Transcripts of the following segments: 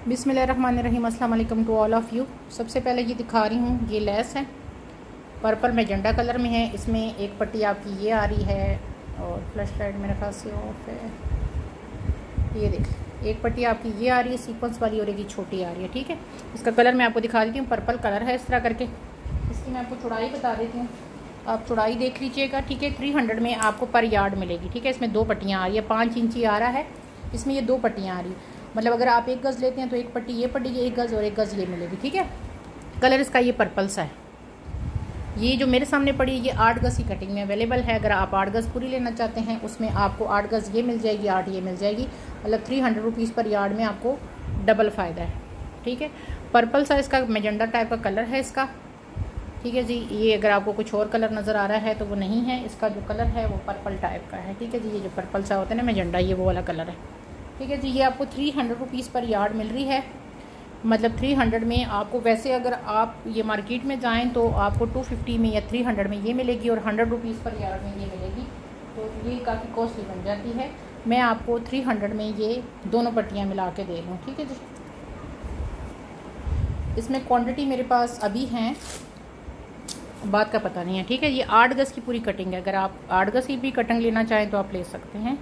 बिस्मिल्लाहिर्रहमानिर्रहीम। अस्सलाम वालेकुम टू ऑल ऑफ़ यू। सबसे पहले ये दिखा रही हूँ, ये लेस है, पर्पल मैजेंडा कलर में है। इसमें एक पट्टी आपकी ये आ रही है और फ्लैश लाइट मेरे ख्याल से ऑफ है। ये देख, एक पट्टी आपकी ये आ रही है सीक्वेंस वाली और एक ये छोटी आ रही है। ठीक है, इसका कलर मैं आपको दिखा देती हूँ। पर्पल कलर है इस तरह करके। इसकी मैं आपको चौड़ाई बता देती हूँ, आप चौड़ाई देख लीजिएगा। ठीक है, 300 में आपको पर यार्ड मिलेगी। ठीक है, इसमें 2 पट्टियाँ आ रही है, 5 इंची आ रहा है इसमें, ये 2 पट्टियाँ आ रही है। मतलब अगर आप 1 गज़ लेते हैं तो एक पट्टी ये पड़ेगी 1 गज़ और 1 गज़ ये मिलेगी। ठीक है, कलर इसका ये पर्पल सा है। ये जो मेरे सामने पड़ी ये 8 गज़ की कटिंग में अवेलेबल है। अगर आप 8 गज़ पूरी लेना चाहते हैं उसमें आपको 8 गज़ ये मिल जाएगी, 8 ये मिल जाएगी। मतलब 300 रुपीज़ पर यार्ड में आपको डबल फ़ायदा है। ठीक है, पर्पल सा इसका मैजेंडा टाइप का कलर है इसका। ठीक है जी, ये अगर आपको कुछ और कलर नज़र आ रहा है तो वो नहीं है, इसका जो कलर है वो पर्पल टाइप का है। ठीक है जी, ये जो पर्पल सा होता है ना मैजेंडा, ये वो वाला कलर है। ठीक है जी, ये आपको 300 रुपीज़ पर यार्ड मिल रही है। मतलब 300 में आपको, वैसे अगर आप ये मार्केट में जाएं तो आपको 250 में या 300 में ये मिलेगी और 100 रुपीज़ पर यार्ड में ये मिलेगी, तो ये काफ़ी कॉस्टली बन जाती है। मैं आपको 300 में ये दोनों पट्टियाँ मिला के दे रही हूँ। ठीक है जी, इसमें क्वांटिटी मेरे पास अभी हैं, बात का पता नहीं है। ठीक है, ये 8 गज़ की पूरी कटिंग है। अगर आप 8 गज़ की भी कटिंग लेना चाहें तो आप ले सकते हैं।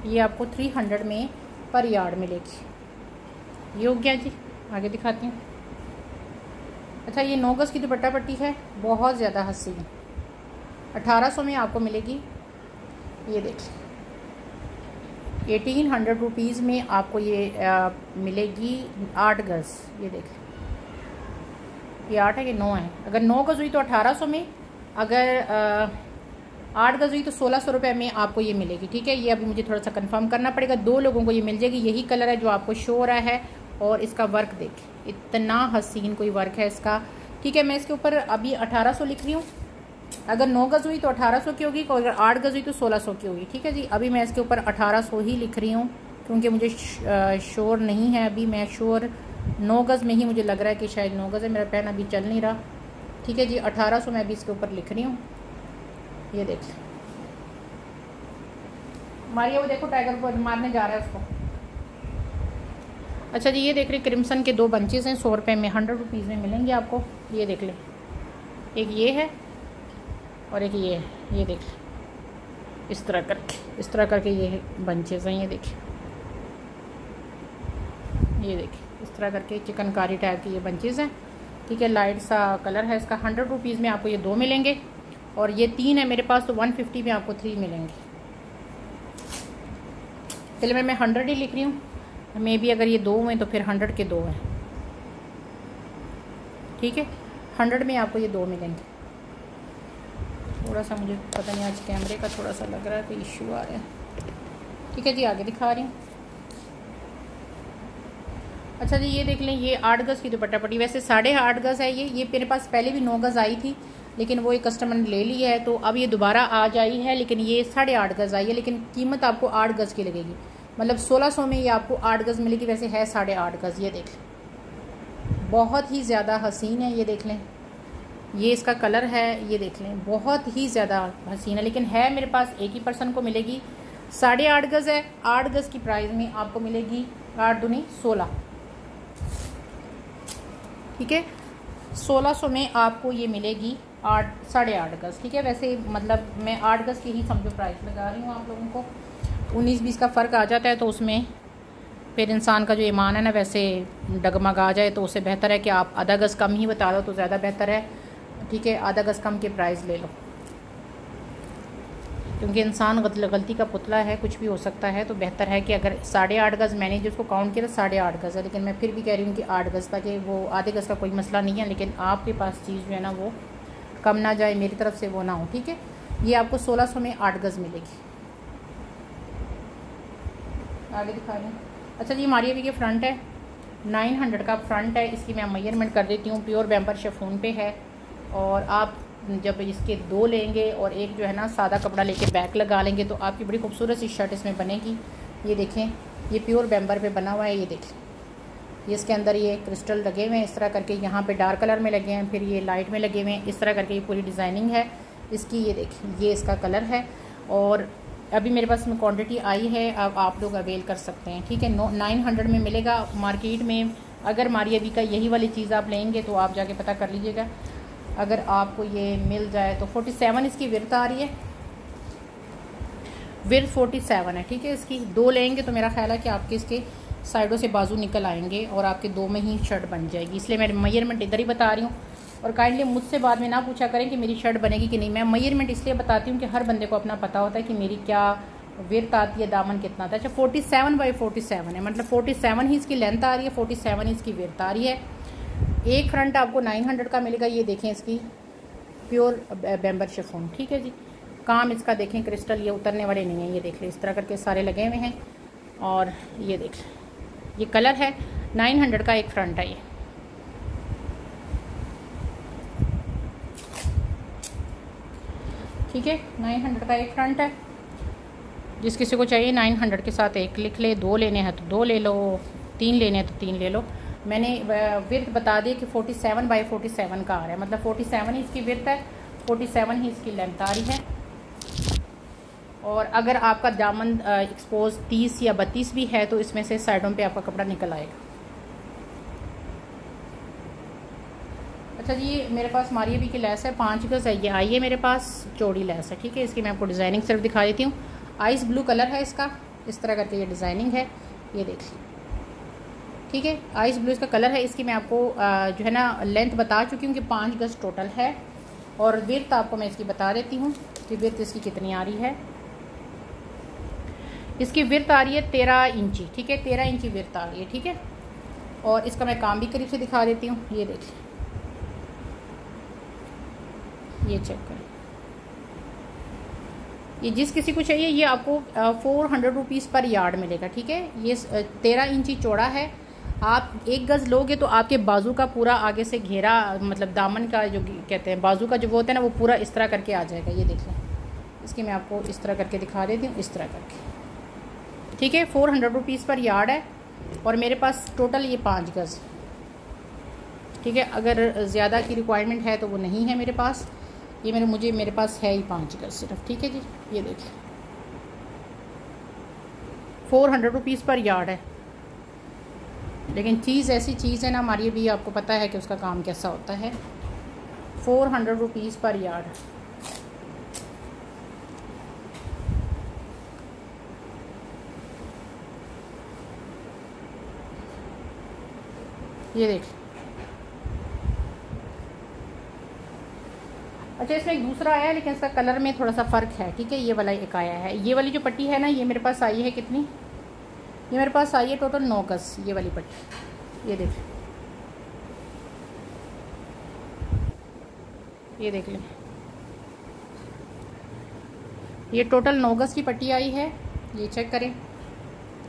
ये आपको 300 में पर यार्ड मिलेगी। ये हो गया जी, आगे दिखाती हूँ। अच्छा, ये 9 गज़ की दुपट्टा पट्टी है, बहुत ज़्यादा हसीन, 1800 में आपको मिलेगी। ये देखिए 1800 रुपीज़ में आपको ये मिलेगी 8 गज़। ये देखिए, ये 8 है कि 9 है। अगर 9 गज़ हुई तो 1800 में, अगर 8 गज़ हुई तो 1600 रुपये में आपको ये मिलेगी। ठीक है, ये अभी मुझे थोड़ा सा कंफर्म करना पड़ेगा। 2 लोगों को ये मिल जाएगी। यही कलर है जो आपको शो हो रहा है और इसका वर्क देखिए, इतना हसीन कोई वर्क है इसका। ठीक है, मैं इसके ऊपर अभी 1800 लिख रही हूँ। अगर 9 गज़ हुई तो 1800 की होगी और अगर 8 गज़ हुई तो 1600 की होगी। ठीक है जी, अभी मैं इसके ऊपर 1800 ही लिख रही हूँ क्योंकि मुझे श्योर नहीं है अभी। मैं श्योर 9 गज़ में ही मुझे लग रहा है कि शायद 9 गज़ है, मेरा पेन अभी चल नहीं रहा। ठीक है जी, 1800 मैं अभी इसके ऊपर लिख रही हूँ। ये देख, मारिया वो देखो, टाइगर को मारने जा रहा है उसको। अच्छा जी, ये देख रहे क्रिम्सन के 2 बंचेस हैं, 100 रुपये में, 100 रुपीज़ में मिलेंगे आपको। ये देख ले, एक ये है और एक ये है। ये देख, इस तरह करके ये बंचेस हैं। ये देखिए, ये देखिए इस तरह करके चिकनकारी टाइप के ये बंचेस हैं। ठीक है, लाइट सा कलर है इसका। 100 रुपीज़ में आपको ये 2 मिलेंगे और ये 3 है मेरे पास, तो 150 में आपको 3 मिलेंगे। चलिए मैं 100 ही लिख रही हूँ, मे बी अगर ये 2 हैं तो फिर 100 के 2 हैं। ठीक है, 100 में आपको ये 2 मिलेंगे। थोड़ा सा मुझे पता नहीं, आज कैमरे का थोड़ा सा लग रहा है, कोई इशू आ रहा है। ठीक है जी, आगे दिखा रही हूँ। अच्छा जी, ये देख लें, ये 8 गज़ की दुपट्टा पट्टी, वैसे 8.5 गज़ है ये मेरे पास पहले भी 9 गज़ आई थी, लेकिन वो एक कस्टमर ने ले ली है तो अब ये दोबारा आज आई है। लेकिन ये 8.5 गज़ आई है, लेकिन कीमत आपको 8 गज़ की लगेगी। मतलब 1600 में ये आपको 8 गज़ मिलेगी, वैसे है 8.5 गज़। ये देख लें, बहुत ही ज़्यादा हसीन है। ये देख लें, ये इसका कलर है। ये देख लें, बहुत ही ज़्यादा हसीन है, लेकिन है मेरे पास एक ही पर्सन को मिलेगी। 8.5 गज़ है, 8 गज़ की प्राइस में आपको मिलेगी 8 दूनी 16। ठीक है, 1600 में आपको ये मिलेगी 8.5 गज़। ठीक है, वैसे मतलब मैं 8 गज़ की ही समझो प्राइस लगा रही हूँ आप लोगों को। 19-20 का फ़र्क आ जाता है तो उसमें फिर इंसान का जो ईमान है ना वैसे डगमगा जाए, तो उससे बेहतर है कि आप आधा गज़ कम ही बता दो तो ज़्यादा बेहतर है। ठीक है, आधा गज़ कम के प्राइस ले लो, क्योंकि इंसान गलती का पुतला है, कुछ भी हो सकता है। तो बेहतर है कि अगर 8.5 गज़, मैंने जो उसको काउंट किया 8.5 गज़ है, लेकिन मैं फिर भी कह रही हूँ कि 8 गज़, ताकि वो आधे गज़ का कोई मसला नहीं है, लेकिन आपके पास चीज़ जो है ना वो कम ना जाए, मेरी तरफ से वो ना हो। ठीक है, ये आपको 1600 में 8 गज़ मिलेगी। आगे दिखा रही हूँ। अच्छा जी, हमारी अभी ये फ्रंट है, 900 का फ्रंट है। इसकी मैं मेजरमेंट कर देती हूँ। प्योर बैम्बर शिफॉन पे है और आप जब इसके 2 लेंगे और एक जो है ना सादा कपड़ा लेके बैक लगा लेंगे तो आपकी बड़ी खूबसूरत सी शर्ट इसमें बनेगी। ये देखें, ये प्योर बैम्बर पे बना हुआ है। ये देखें, ये इसके अंदर ये क्रिस्टल लगे हुए हैं इस तरह करके, यहाँ पे डार्क कलर में लगे हैं, फिर ये लाइट में लगे हुए हैं, इस तरह करके ये पूरी डिज़ाइनिंग है इसकी। ये देखिए, ये इसका कलर है और अभी मेरे पास में क्वांटिटी आई है, अब आप लोग अवेल कर सकते हैं, ठीक है। 900 में मिलेगा मार्केट में। अगर मारिया वी का यही वाली चीज़ आप लेंगे तो आप जाके पता कर लीजिएगा, अगर आपको ये मिल जाए तो 47 इसकी विर्थ आ रही है, विर्थ 47 है, ठीक है। इसकी 2 लेंगे तो मेरा ख्याल है कि आपके इसके साइडों से बाजू निकल आएंगे और आपके 2 में ही शर्ट बन जाएगी, इसलिए मैं मेजरमेंट इधर ही बता रही हूँ। और काइंडली मुझसे बाद में ना पूछा करें कि मेरी शर्ट बनेगी कि नहीं, मैं मेजरमेंट इसलिए बताती हूँ कि हर बंदे को अपना पता होता है कि मेरी क्या विर्थ आती है, दामन कितना आता है। अच्छा 47 बाई 47 है, मतलब 47 ही इसकी लेंथ आ रही है, 47 ही इसकी विर्थ आ रही है। एक फ्रंट आपको 900 का मिलेगा, ये देखें इसकी प्योर बैम्बर शिफॉन, ठीक है जी। काम इसका देखें क्रिस्टल, ये उतरने वाले नहीं हैं, ये देख लें इस तरह करके सारे लगे हुए हैं। और ये देख लें, ये कलर है, 900 का एक फ्रंट है ये। ठीक है, 900 का एक फ्रंट है। जिस किसी को चाहिए 900 के साथ एक लिख ले, 2 लेने हैं तो 2 ले लो, 3 लेने हैं तो 3 ले लो। मैंने विर्थ बता दी कि 47 बाई 47 का आ रहा है, मतलब 47 ही इसकी विर्थ है, 47 ही इसकी लेंथ आ रही है। और अगर आपका दामन एक्सपोज 30 या 32 भी है तो इसमें से साइडों पे आपका कपड़ा निकल आएगा। अच्छा जी, मेरे पास मारिया वी की लेस है, 5 गज है, ये आई है मेरे पास, चौड़ी लेस है, ठीक है। इसकी मैं आपको डिज़ाइनिंग सिर्फ दिखा देती हूँ। आइस ब्लू कलर है इसका, इस तरह करके ये डिज़ाइनिंग है, ये देख लीजिए, ठीक है। आइस ब्लू इसका कलर है। इसकी मैं आपको जो है ना लेंथ बता चुकी हूँ कि 5 गज टोटल है। और विर्थ आपको मैं इसकी बता देती हूँ कि विर्थ इसकी कितनी आ रही है। इसकी विर्थ आ रही है 13 इंची, ठीक है, 13 इंची विर्थ आ रही है, ठीक है। और इसका मैं काम भी करीब से दिखा देती हूँ, ये देखिए, ये चेक करें। ये जिस किसी को चाहिए ये आपको 400 रुपीज़ पर यार्ड मिलेगा, ठीक है। ये 13 इंची चौड़ा है। आप 1 गज़ लोगे तो आपके बाजू का पूरा आगे से घेरा, मतलब दामन का जो कहते हैं बाजू का जो वो होता है ना, वो पूरा इस तरह करके आ जाएगा, ये देख लें। इसकी मैं आपको इस तरह करके दिखा देती हूँ, इस तरह करके, ठीक है। 400 रुपीज़ पर यार्ड है। और मेरे पास टोटल ये 5 गज़, ठीक है। अगर ज़्यादा की रिक्वायरमेंट है तो वो नहीं है मेरे पास, ये मेरे पास है ही 5 गज़ सिर्फ, ठीक है जी। ये देखिए 400 रुपीज़ पर यार्ड है। लेकिन चीज़ ऐसी चीज़ है ना हमारी, भी आपको पता है कि उसका काम कैसा होता है। 400 रुपीज़ पर यार्ड। ये देख। अच्छा इसमें एक दूसरा आया है लेकिन इसका कलर में थोड़ा सा फ़र्क है, ठीक है। ये वाला एक आया है, ये वाली जो पट्टी है ना, ये मेरे पास आई है कितनी, ये मेरे पास आई है टोटल 9 गज़ ये वाली पट्टी। ये देख, ये देख लें, ये टोटल 9 गज़ की पट्टी आई है। ये चेक करें,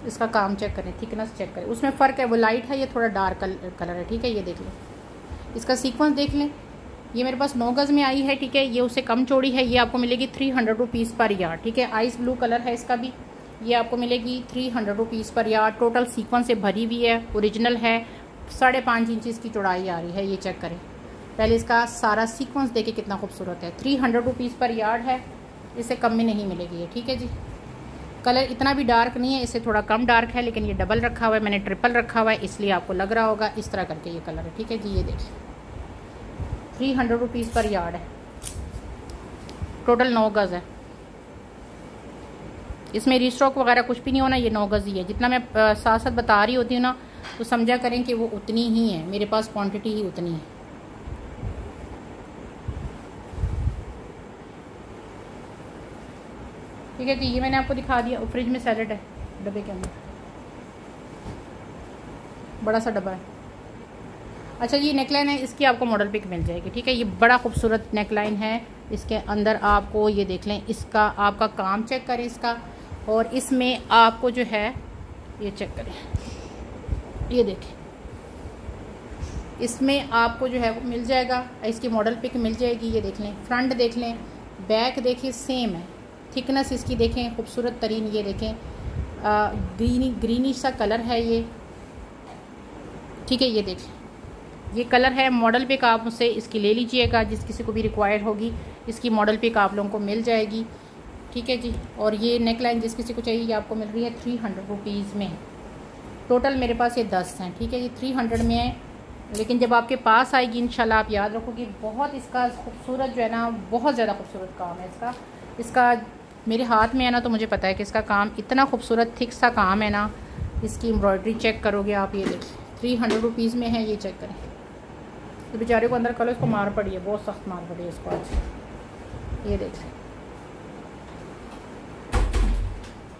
इसका काम चेक करें, थिकनेस चेक करें, उसमें फ़र्क है, वो लाइट है, ये थोड़ा डार्क कलर है, ठीक है। ये देख लें, इसका सीक्वेंस देख लें। ये मेरे पास 9 गज़ में आई है, ठीक है। ये उससे कम चौड़ी है, ये आपको मिलेगी 300 रुपीज़ पर यार्ड, ठीक है। आइस ब्लू कलर है इसका भी, ये आपको मिलेगी 300 रुपीज़ पर यार्ड। टोटल सीक्वेंस से भरी हुई है, ओरिजिनल है, 5.5 इंच इसकी चौड़ाई आ रही है। ये चेक करें, पहले इसका सारा सीक्वेंस देखिए कितना खूबसूरत है। 300 रुपीज़ पर यार्ड है, इससे कम में नहीं मिलेगी ये, ठीक है जी। कलर इतना भी डार्क नहीं है, इससे थोड़ा कम डार्क है, लेकिन ये डबल रखा हुआ है, मैंने ट्रिपल रखा हुआ है, इसलिए आपको लग रहा होगा इस तरह करके ये कलर है, ठीक है जी। ये देखिए 300 रुपीज़ पर यार्ड है, टोटल 9 गज़ है। इसमें रीस्टॉक वगैरह कुछ भी नहीं होना, ये 9 गज़ ही है। जितना मैं साथ साथ बता रही होती हूँ ना, तो समझा करें कि वो उतनी ही है, मेरे पास क्वांटिटी ही उतनी है। ठीक है जी, ये मैंने आपको दिखा दिया। फ्रिज में सैलेड है डब्बे के अंदर, बड़ा सा डब्बा है। अच्छा ये नेकलाइन है, इसकी आपको मॉडल पिक मिल जाएगी, ठीक है। ये बड़ा खूबसूरत नेकलाइन है, इसके अंदर आपको ये देख लें, इसका आपका काम चेक करें इसका, और इसमें आपको जो है ये चेक करें, ये देखें, इसमें आपको जो है वो मिल जाएगा, इसकी मॉडल पिक मिल जाएगी। ये देख लें, फ्रंट देख लें, बैक देखिए सेम है, थिकनेस इसकी देखें खूबसूरत तरीन, ये देखें ग्रीनिश सा कलर है ये, ठीक है। ये देखें, ये कलर है। मॉडल पिक आप मुझसे इसकी ले लीजिएगा, जिस किसी को भी रिक्वायर्ड होगी इसकी मॉडल पिक आप लोगों को मिल जाएगी। ठीक है जी। और ये नेक लाइन जिस किसी को चाहिए ये आपको मिल रही है 300 रुपीज़ में। टोटल मेरे पास ये 10 हैं, ठीक है जी, 300 में है। लेकिन जब आपके पास आएगी इंशाल्लाह आप याद रखोगे, बहुत इसका खूबसूरत जो है ना, बहुत ज़्यादा खूबसूरत काम है इसका मेरे हाथ में है ना, तो मुझे पता है कि इसका काम इतना खूबसूरत थिक सा काम है ना। इसकी एम्ब्रॉयडरी चेक करोगे आप, ये देखिए 300 रुपीज़ में है, ये चेक करें। तो बेचारे को अंदर कलो इसको मार पड़ी है, बहुत सख्त मार पड़ी है इसको आज। ये देख लें,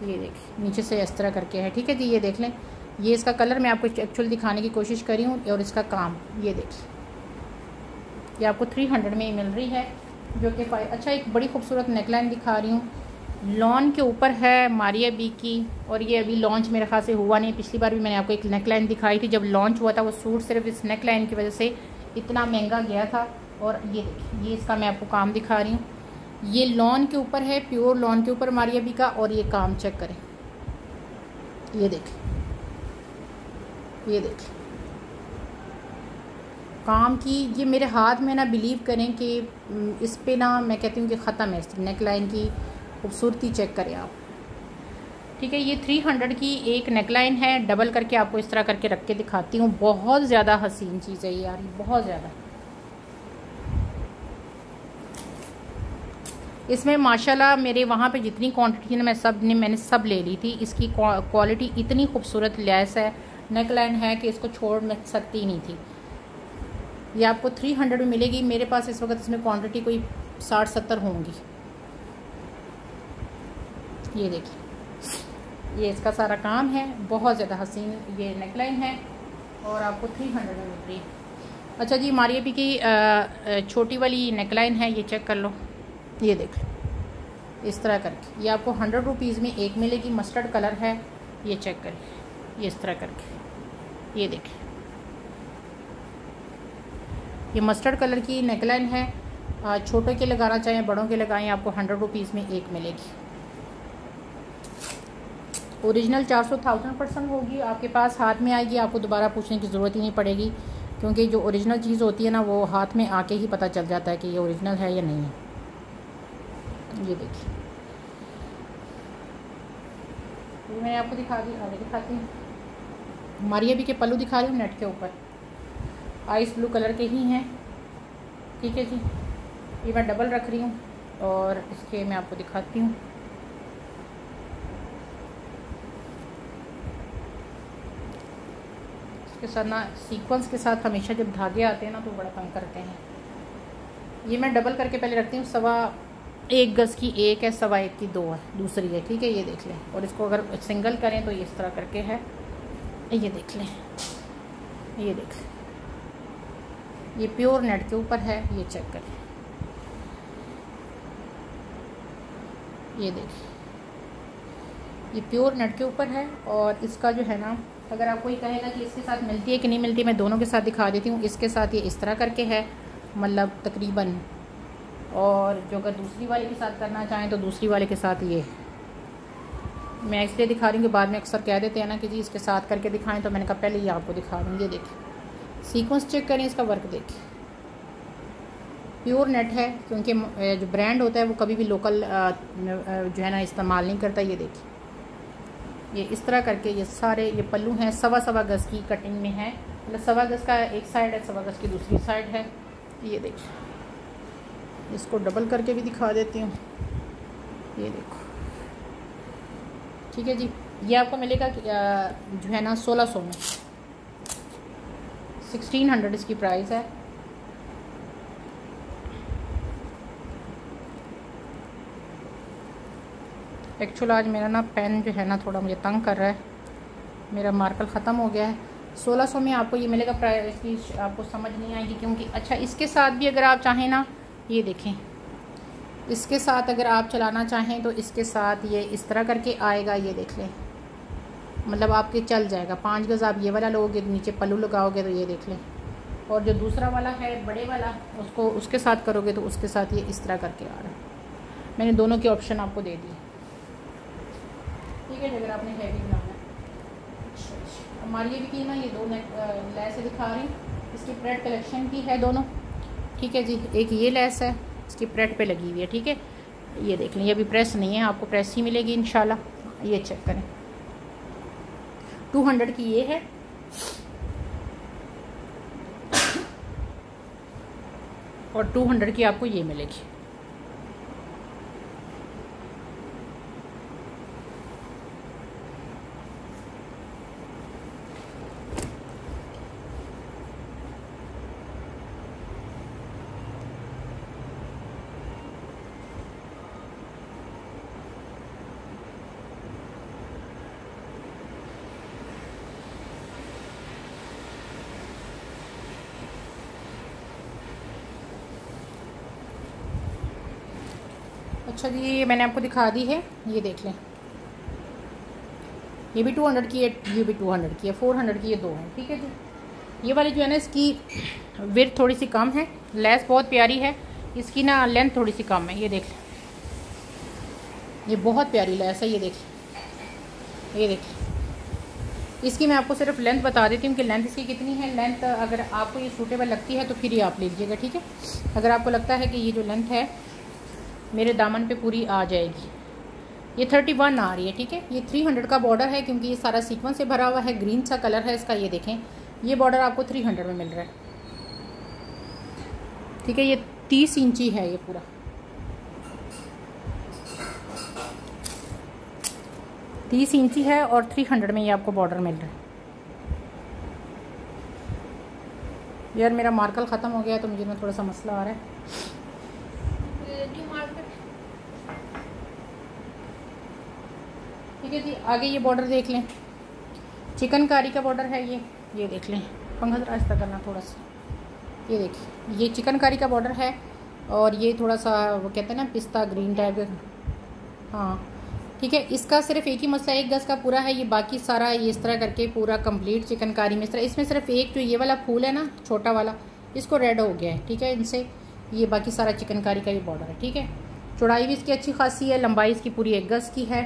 ये देखिए नीचे से इस तरह करके है, ठीक है जी। ये देख लें, ये इसका कलर मैं आपको एक्चुअल दिखाने की कोशिश करी हूँ। और इसका काम ये देखिए, ये आपको 300 में ही मिल रही है, जो कि अच्छा। एक बड़ी खूबसूरत नेकलाइन दिखा रही हूँ, लॉन के ऊपर है मारिया बी की। और ये अभी लॉन्च मेरे ख्याल से हुआ नहीं, पिछली बार भी मैंने आपको एक नेकलाइन दिखाई थी, जब लॉन्च हुआ था वो सूट सिर्फ इस नेकलाइन की वजह से इतना महंगा गया था। और ये देखिए, ये इसका मैं आपको काम दिखा रही हूँ, ये लॉन के ऊपर है, प्योर लॉन के ऊपर मारिया बी का। और ये काम चेक करें, ये देखिए, ये देखिए काम की। ये मेरे हाथ में ना, बिलीव करें कि इस पे ना मैं कहती हूँ कि ख़त्म है इस नेकलाइन की खूबसूरती। चेक करें आप, ठीक है। ये 300 की एक नेकलाइन है, डबल करके आपको इस तरह करके रख के दिखाती हूँ। बहुत ज़्यादा हसीन चीज़ है यार, बहुत ज़्यादा। इसमें माशाल्लाह मेरे वहाँ पे जितनी क्वांटिटी ना मैंने सब ले ली थी। इसकी क्वालिटी इतनी खूबसूरत लैस है, नेकलाइन है कि इसको छोड़ मैं सकती ही नहीं थी। ये आपको 300 में मिलेगी। मेरे पास इस वक्त इसमें क्वांटिटी कोई 60-70 होंगी। ये देखिए, ये इसका सारा काम है, बहुत ज़्यादा हसीन ये नेकलाइन है और आपको 300 में मिल रही है। अच्छा जी, मारिया बी की छोटी वाली नेकलाइन है, ये चेक कर लो, ये देख लो इस तरह करके। ये आपको 100 रुपीज़ में एक मिलेगी, मस्टर्ड कलर है, ये चेक करिए, ये इस तरह करके। ये देखिए, ये मस्टर्ड कलर की नेकलाइन है। छोटों के लगाना चाहें, बड़ों के लगाएं, आपको 100 रुपीज़ में एक मिलेगी। ओरिजिनल 400,000% होगी, आपके पास हाथ में आएगी, आपको दोबारा पूछने की ज़रूरत ही नहीं पड़ेगी, क्योंकि जो ओरिजिनल चीज़ होती है ना, वो हाथ में आके ही पता चल जाता है कि ये ओरिजिनल है या नहीं है। ये देखिए, ये मैंने आपको दिखा दी, आगे दिखाती हूँ। मारिया बी के पल्लू दिखा रही हूँ, नेट के ऊपर आइस ब्लू कलर के ही हैं, ठीक है जी। ये मैं डबल रख रही हूँ और इसके मैं आपको दिखाती हूँ। इसके साथ ना सीक्वेंस के साथ हमेशा जब धागे आते हैं ना तो बड़ा तंग करते हैं। ये मैं डबल करके पहले रखती हूँ। 1.25 गज़ की एक है, 1.25 की 2 है, दूसरी है, ठीक है। ये देख लें, और इसको अगर सिंगल करें तो ये इस तरह करके है, ये देख लें, ये देख लें, ये प्योर नेट के ऊपर है, ये चेक करें, ये देखिए, ये प्योर नेट के ऊपर है। और इसका जो है ना, अगर आप कोई कहेगा कि इसके साथ मिलती है कि नहीं मिलती, मैं दोनों के साथ दिखा देती हूँ। इसके साथ ये इस तरह करके है, मतलब तकरीबन। और जो अगर दूसरी वाले के साथ करना चाहें तो दूसरी वाले के साथ ये मैं इसलिए दिखा रही हूँ कि बाद में अक्सर कह देते हैं ना कि जी इसके साथ करके दिखाएं, तो मैंने कहा पहले ये आपको दिखा दूँ। ये देखिए, सीक्वेंस चेक करें, इसका वर्क देखिए, प्योर नेट है, क्योंकि जो ब्रांड होता है वो कभी भी लोकल जो है ना इस्तेमाल नहीं करता। ये देखिए, ये इस तरह करके ये सारे ये पल्लू हैं, 1.25 गज़ की कटिंग में है, मतलब 1.25 गज़ का एक साइड है, 1.25 गज़ की दूसरी साइड है। ये देखिए, इसको डबल करके भी दिखा देती हूँ, ये देखो, ठीक है जी। ये आपको मिलेगा जो है ना 1600 में, 1600 इसकी प्राइस है। एक्चुअल आज मेरा ना पेन जो है ना थोड़ा मुझे तंग कर रहा है, मेरा मार्कर ख़त्म हो गया है। 1600 में आपको ये मिलेगा। प्राइस की आपको समझ नहीं आएगी क्योंकि अच्छा, इसके साथ भी अगर आप चाहें ना, ये देखें, इसके साथ अगर आप चलाना चाहें तो इसके साथ ये इस तरह करके आएगा, ये देख लें, मतलब आपके चल जाएगा। 5 गज़ आप ये वाला लोगे, नीचे पल्लू लगाओगे तो ये देख लें। और जो दूसरा वाला है बड़े वाला, उसको उसके साथ करोगे तो उसके साथ ये इस तरह करके आ रहा है। मैंने दोनों के ऑप्शन आपको दे दिए, ठीक है। अगर आपने हैवी बनाना है, हमारी भी की ना, ये 2 लैस दिखा रही हूँ, इसकी प्रेड कलेक्शन की है दोनों, ठीक है जी। एक ये लैस है, इसकी प्रेड पे लगी हुई है, ठीक है। ये देख लें, ये अभी प्रेस नहीं है, आपको प्रेस ही मिलेगी इंशाल्लाह। ये चेक करें, 200 की ये है और 200 की आपको ये मिलेगी। अच्छा जी, ये मैंने आपको दिखा दी है, ये देख लें, ये भी 200 की है, ये भी 200 की है, 400 की ये दो हैं, ठीक है जी। ये वाली जो है ना, इसकी विड्थ थोड़ी सी कम है, लेस बहुत प्यारी है, इसकी ना लेंथ थोड़ी सी कम है। ये देख लें, ये बहुत प्यारी लेस है, ये देख लें, ये देख लें। इसकी मैं आपको सिर्फ लेंथ बता देती हूँ कि लेंथ इसकी कितनी है। लेंथ अगर आपको ये सूटेबल लगती है तो फिर ये आप ले लीजिएगा, ठीक है। अगर आपको लगता है कि ये जो लेंथ है मेरे दामन पे पूरी आ जाएगी, ये 31 आ रही है, ठीक है। ये 300 का बॉर्डर है क्योंकि ये सारा सीक्वेंस से भरा हुआ है, ग्रीन सा कलर है इसका। ये देखें, ये बॉर्डर आपको 300 में मिल रहा है, ठीक है। ये 30 इंची है, ये पूरा 30 इंची है और 300 में ये आपको बॉर्डर मिल रहा है। यार मेरा मार्कर ख़त्म हो गया तो मुझे ना थोड़ा सा मसला आ रहा है। ठीक है जी, आगे ये बॉर्डर देख लें, चिकनकारी का बॉर्डर है ये देख लें। पंखा जरा आहिस्ता करना थोड़ा सा, ये देखिए, ये चिकनकारी का बॉर्डर है और ये थोड़ा सा वो कहते हैं ना पिस्ता ग्रीन टाइप, हाँ ठीक है। इसका सिर्फ एक ही मसला 1 गज़ का पूरा है, ये बाकी सारा ये इस तरह करके पूरा कंप्लीट चिकनकारी में इस तरह। इसमें सिर्फ एक जो ये वाला फूल है ना छोटा वाला, इसको रेड हो गया है, ठीक है इनसे। ये बाकी सारा चिकनकारी का ये बॉर्डर है, ठीक है। चौड़ाई भी इसकी अच्छी खासी है, लंबाई इसकी पूरी 1 गज़ की है।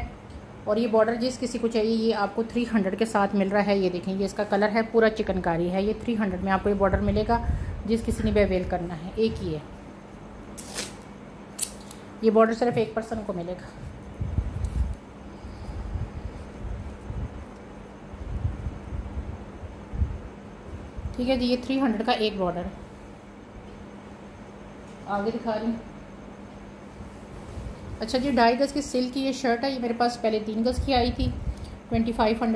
और ये बॉर्डर जिस किसी को चाहिए ये आपको 300 के साथ मिल रहा है। ये देखें, ये इसका कलर है, पूरा चिकनकारी है। ये 300 में आपको ये बॉर्डर मिलेगा, जिस किसी ने भी अवेल करना है। एक ही है ये बॉर्डर, सिर्फ एक पर्सन को मिलेगा। ठीक है जी, ये 300 का एक बॉर्डर है। आगे दिखा रही हूँ। अच्छा जी, 2.5 गज़ की सिल्क की ये शर्ट है, ये मेरे पास पहले 3 गज़ की आई थी, 2500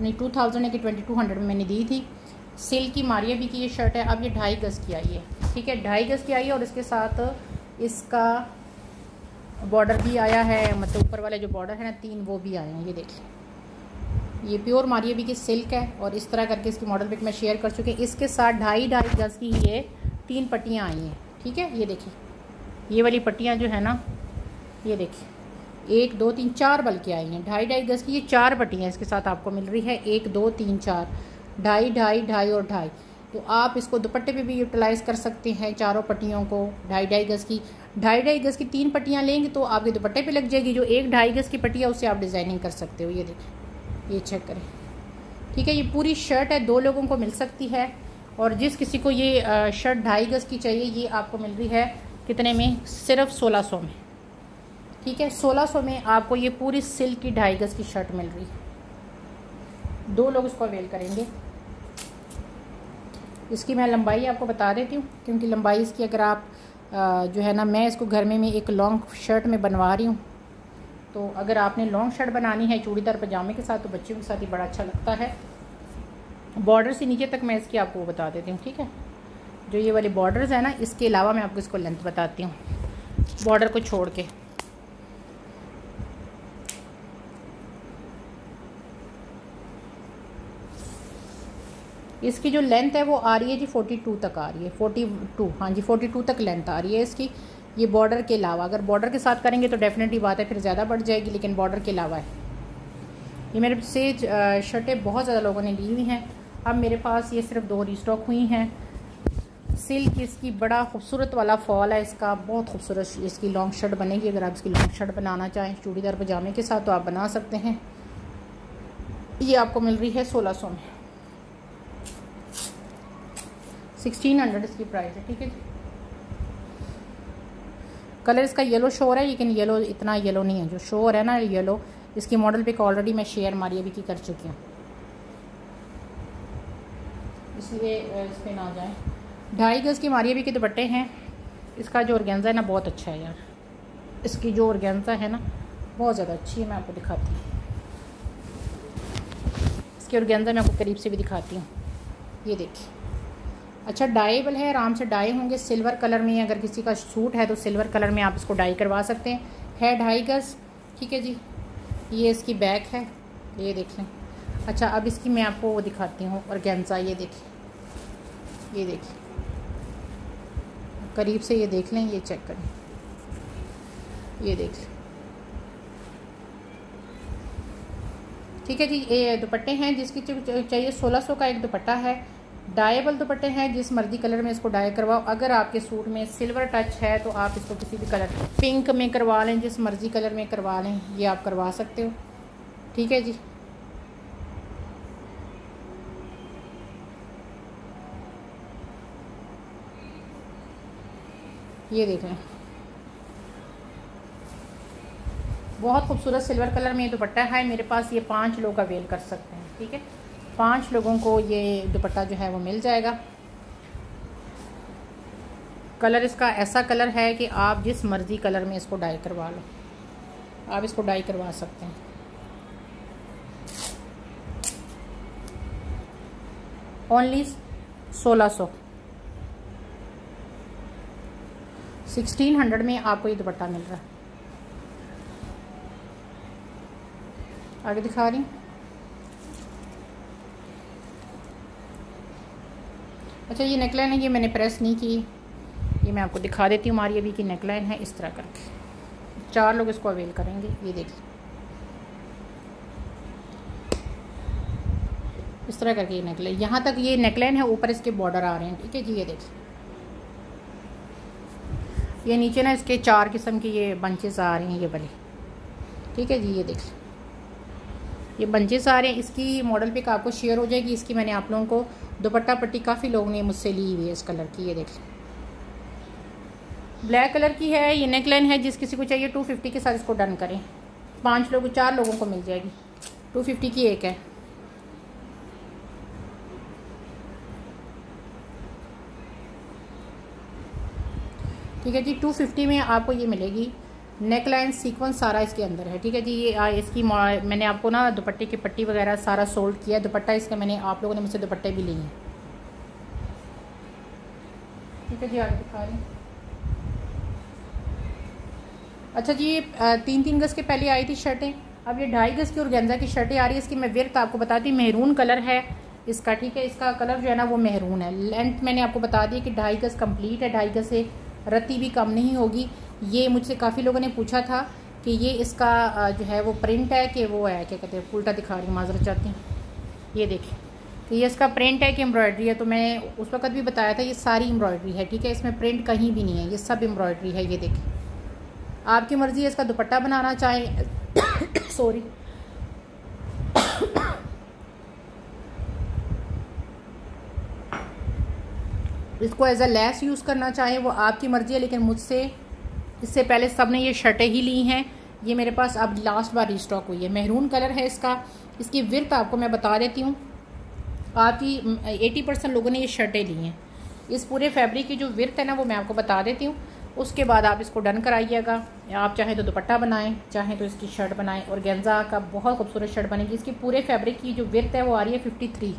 नहीं 2000 है कि 2200 में मैंने दी थी। सिल्क की मारिया भी की ये शर्ट है। अब ये 2.5 गज़ की आई है, ठीक है, 2.5 गज़ की आई है और इसके साथ इसका बॉर्डर भी आया है, मतलब ऊपर वाले जो बॉर्डर है ना 3, वो भी आए हैं। ये देखिए, ये प्योर मारिया भी की सिल्क है और इस तरह करके इसकी मॉडल पिक मैं शेयर कर चुकी। इसके साथ 2.5 गज़ की ये 3 पट्टियाँ आई हैं, ठीक है। ये देखिए, ये वाली पट्टियाँ जो है ना, ये देखिए 1 2 3 4 बल्कि आई हैं। 2.5 गज़ की ये 4 पट्टियाँ इसके साथ आपको मिल रही है, 1 2 3 4, 2.5 2.5 और 2.5। तो आप इसको दुपट्टे पे भी यूटिलाइज़ कर सकते हैं, चारों पट्टियों को। 2.5 गज़ की 2.5 गज़ की 3 पट्टियाँ लेंगे तो आपके दुपट्टे पे लग जाएगी। जो एक 2.5 गज़ की पट्टी है उससे आप डिज़ाइनिंग कर सकते हो। ये देखें, ये चेक करें, ठीक है। ये पूरी शर्ट है, 2 लोगों को मिल सकती है। और जिस किसी को ये शर्ट 2.5 गज़ की चाहिए, ये आपको मिल रही है कितने में, सिर्फ 1600 में, ठीक है। 1600 में आपको ये पूरी सिल्क की 2.5 गज़ की शर्ट मिल रही है। 2 लोग इसको अवेल करेंगे। इसकी मैं लंबाई आपको बता देती हूँ, क्योंकि लंबाई इसकी अगर आप जो है ना, मैं इसको घर में एक लॉन्ग शर्ट में बनवा रही हूँ, तो अगर आपने लॉन्ग शर्ट बनानी है चूड़ीदार पजामे के साथ तो बच्चों के साथ ही बड़ा अच्छा लगता है। बॉर्डर से नीचे तक मैं इसकी आपको बता देती हूँ, ठीक है। जो ये वाले बॉर्डर्स है ना, इसके अलावा मैं आपको इसको लेंथ बताती हूँ, बॉर्डर को छोड़ के। इसकी जो लेंथ है वो आ रही है जी 42 तक आ रही है, 42, हाँ जी 42 तक लेंथ आ रही है इसकी। ये बॉर्डर के अलावा, अगर बॉर्डर के साथ करेंगे तो डेफिनेटली बात है फिर ज़्यादा बढ़ जाएगी, लेकिन बॉर्डर के अलावा है। ये मेरे से शर्टें बहुत ज़्यादा लोगों ने ली हुई हैं, अब मेरे पास ये सिर्फ 2 रीस्टॉक हुई हैं। सिल्क इसकी बड़ा खूबसूरत वाला फॉल है इसका, बहुत खूबसूरत इसकी लॉन्ग शर्ट बनेगी। अगर आप इसकी लॉन्ग शर्ट बनाना चाहें चूड़ीदार पजामे के साथ तो आप बना सकते हैं। ये आपको मिल रही है 1600 में, 1600 इसकी प्राइस है, ठीक है जी। कलर इसका येलो शो हो रहा है, लेकिन येलो इतना येलो नहीं है। जो शो हो रहा है ना येलो, इसकी मॉडल पिक ऑलरेडी मैं शेयर मारिया भी की कर चुकी हूँ, इसलिए इस पर ना जाए। 2.5 गज़ की मारिया भी के दुपट्टे हैं। इसका जो ऑर्गेन्जा है ना बहुत अच्छा है यार, इसकी जो ऑर्गेन्जा है ना बहुत ज़्यादा अच्छी है। मैं आपको दिखाती हूँ इसकी ऑर्गेन्जा, मैं आपको करीब से भी दिखाती हूँ। ये देखिए, अच्छा डाइबल है, आराम से डाई होंगे। सिल्वर कलर में अगर किसी का सूट है तो सिल्वर कलर में आप इसको डाई करवा सकते हैं। है 2.5 गज़, ठीक है जी। ये इसकी बैक है, ये देख लें। अच्छा अब इसकी मैं आपको वो दिखाती हूँ ऑर्गेन्जा। ये देखिए, ये देखिए करीब से, ये देख लें, ये चेक करें, ये देख लें, ठीक है जी। ये दुपट्टे हैं जिसकी चाहिए 1600 का एक दुपट्टा है। डाइबल दुपट्टे हैं, जिस मर्जी कलर में इसको डाई करवाओ। अगर आपके सूट में सिल्वर टच है तो आप इसको किसी भी कलर, पिंक में करवा लें, जिस मर्जी कलर में करवा लें, ये आप करवा सकते हो, ठीक है जी। ये देख लें, बहुत खूबसूरत सिल्वर कलर में ये दुपट्टा है मेरे पास। ये 5 लोग अवेल कर सकते हैं, ठीक है। 5 लोगों को ये दुपट्टा जो है वो मिल जाएगा। कलर इसका ऐसा कलर है कि आप जिस मर्ज़ी कलर में इसको डाई करवा लो, आप इसको डाई करवा सकते हैं। ओनली 1600, 1600 में आपको ये दुपट्टा मिल रहा है। आगे दिखा रही हूँ। अच्छा ये नेकलाइन है, ये मैंने प्रेस नहीं की, ये मैं आपको दिखा देती हूँ। हमारी अभी की नेकलाइन है इस तरह करके, 4 लोग इसको अवेल करेंगे। ये देखिए इस तरह करके ये नेकलाइन, यहाँ तक ये नेकलाइन है, ऊपर इसके बॉर्डर आ रहे हैं, ठीक है जी। ये देखिए, ये नीचे ना इसके 4 किस्म के ये बंचेस आ रहे हैं, ये वाले, ठीक है जी। ये देखिए ये बंचेस आ रहे हैं। इसकी मॉडल पिक आपको शेयर हो जाएगी। इसकी मैंने आप लोगों को दुपट्टा पट्टी काफ़ी लोगों ने मुझसे ली हुई है इस कलर की। ये देख लें, ब्लैक कलर की है। ये नेकलाइन है, जिस किसी को चाहिए 250 के साथ इसको डन करें। 5 लोग, 4 लोगों को मिल जाएगी। 250 की एक है। ठीक है जी, 250 में आपको ये मिलेगी। नेकलाइन सीक्वेंस सारा इसके अंदर है, ठीक है जी। ये इसकी मैंने आपको ना दुपट्टे की पट्टी वगैरह सारा सोल्ड किया। दुपट्टा इसका मैंने, आप लोगों ने मुझसे दुपट्टे भी लिए हैं, ठीक है जी। आगे दिखा रही हूँ। अच्छा जी, ये 3-3 गज़ के पहले आई थी शर्टें, अब ये 2.5 गज़ की ऑर्गेन्जा की शर्टें आ रही है। इसकी मैं विर्थ आपको बताती हूँ। मेहरून कलर है इसका, ठीक है। इसका कलर जो है ना वो मेहरून है। लेंथ मैंने आपको बता दी कि 2.5 गज़ कम्प्लीट है। 2.5 गज़ से रत्ती भी कम नहीं होगी। ये मुझसे काफ़ी लोगों ने पूछा था कि ये इसका जो है वो प्रिंट है कि वो है, क्या कहते हैं, उल्टा दिखा रही हूँ, माजरत चाहती हूँ। ये देखिए कि ये इसका प्रिंट है कि एम्ब्रॉयडरी है। तो मैं उस वक्त भी बताया था ये सारी एम्ब्रॉयडरी है, ठीक है। इसमें प्रिंट कहीं भी नहीं है, ये सब एम्ब्रॉयडरी है। ये देखिए, आपकी मर्ज़ी है इसका दुपट्टा बनाना चाहें सॉरी इसको एज अ लेस यूज़ करना चाहें, वो आपकी मर्ज़ी है। लेकिन मुझसे इससे पहले सब ने ये शर्टें ही ली हैं। ये मेरे पास अब लास्ट बार रिस्टॉक हुई है। मेहरून कलर है इसका। इसकी विर्थ आपको मैं बता देती हूँ। आपकी 80% लोगों ने ये शर्टें ली हैं। इस पूरे फैब्रिक की जो विर्थ है ना वो मैं आपको बता देती हूँ। उसके बाद आप इसको डन कराइएगा। आप चाहें तो दुपट्टा बनाएं, चाहें तो इसकी शर्ट बनाएं। और गेंजा का बहुत खूबसूरत शर्ट बनेगी। इसकी पूरे फैब्रिक की जो विर्थ है वो आ रही है 53,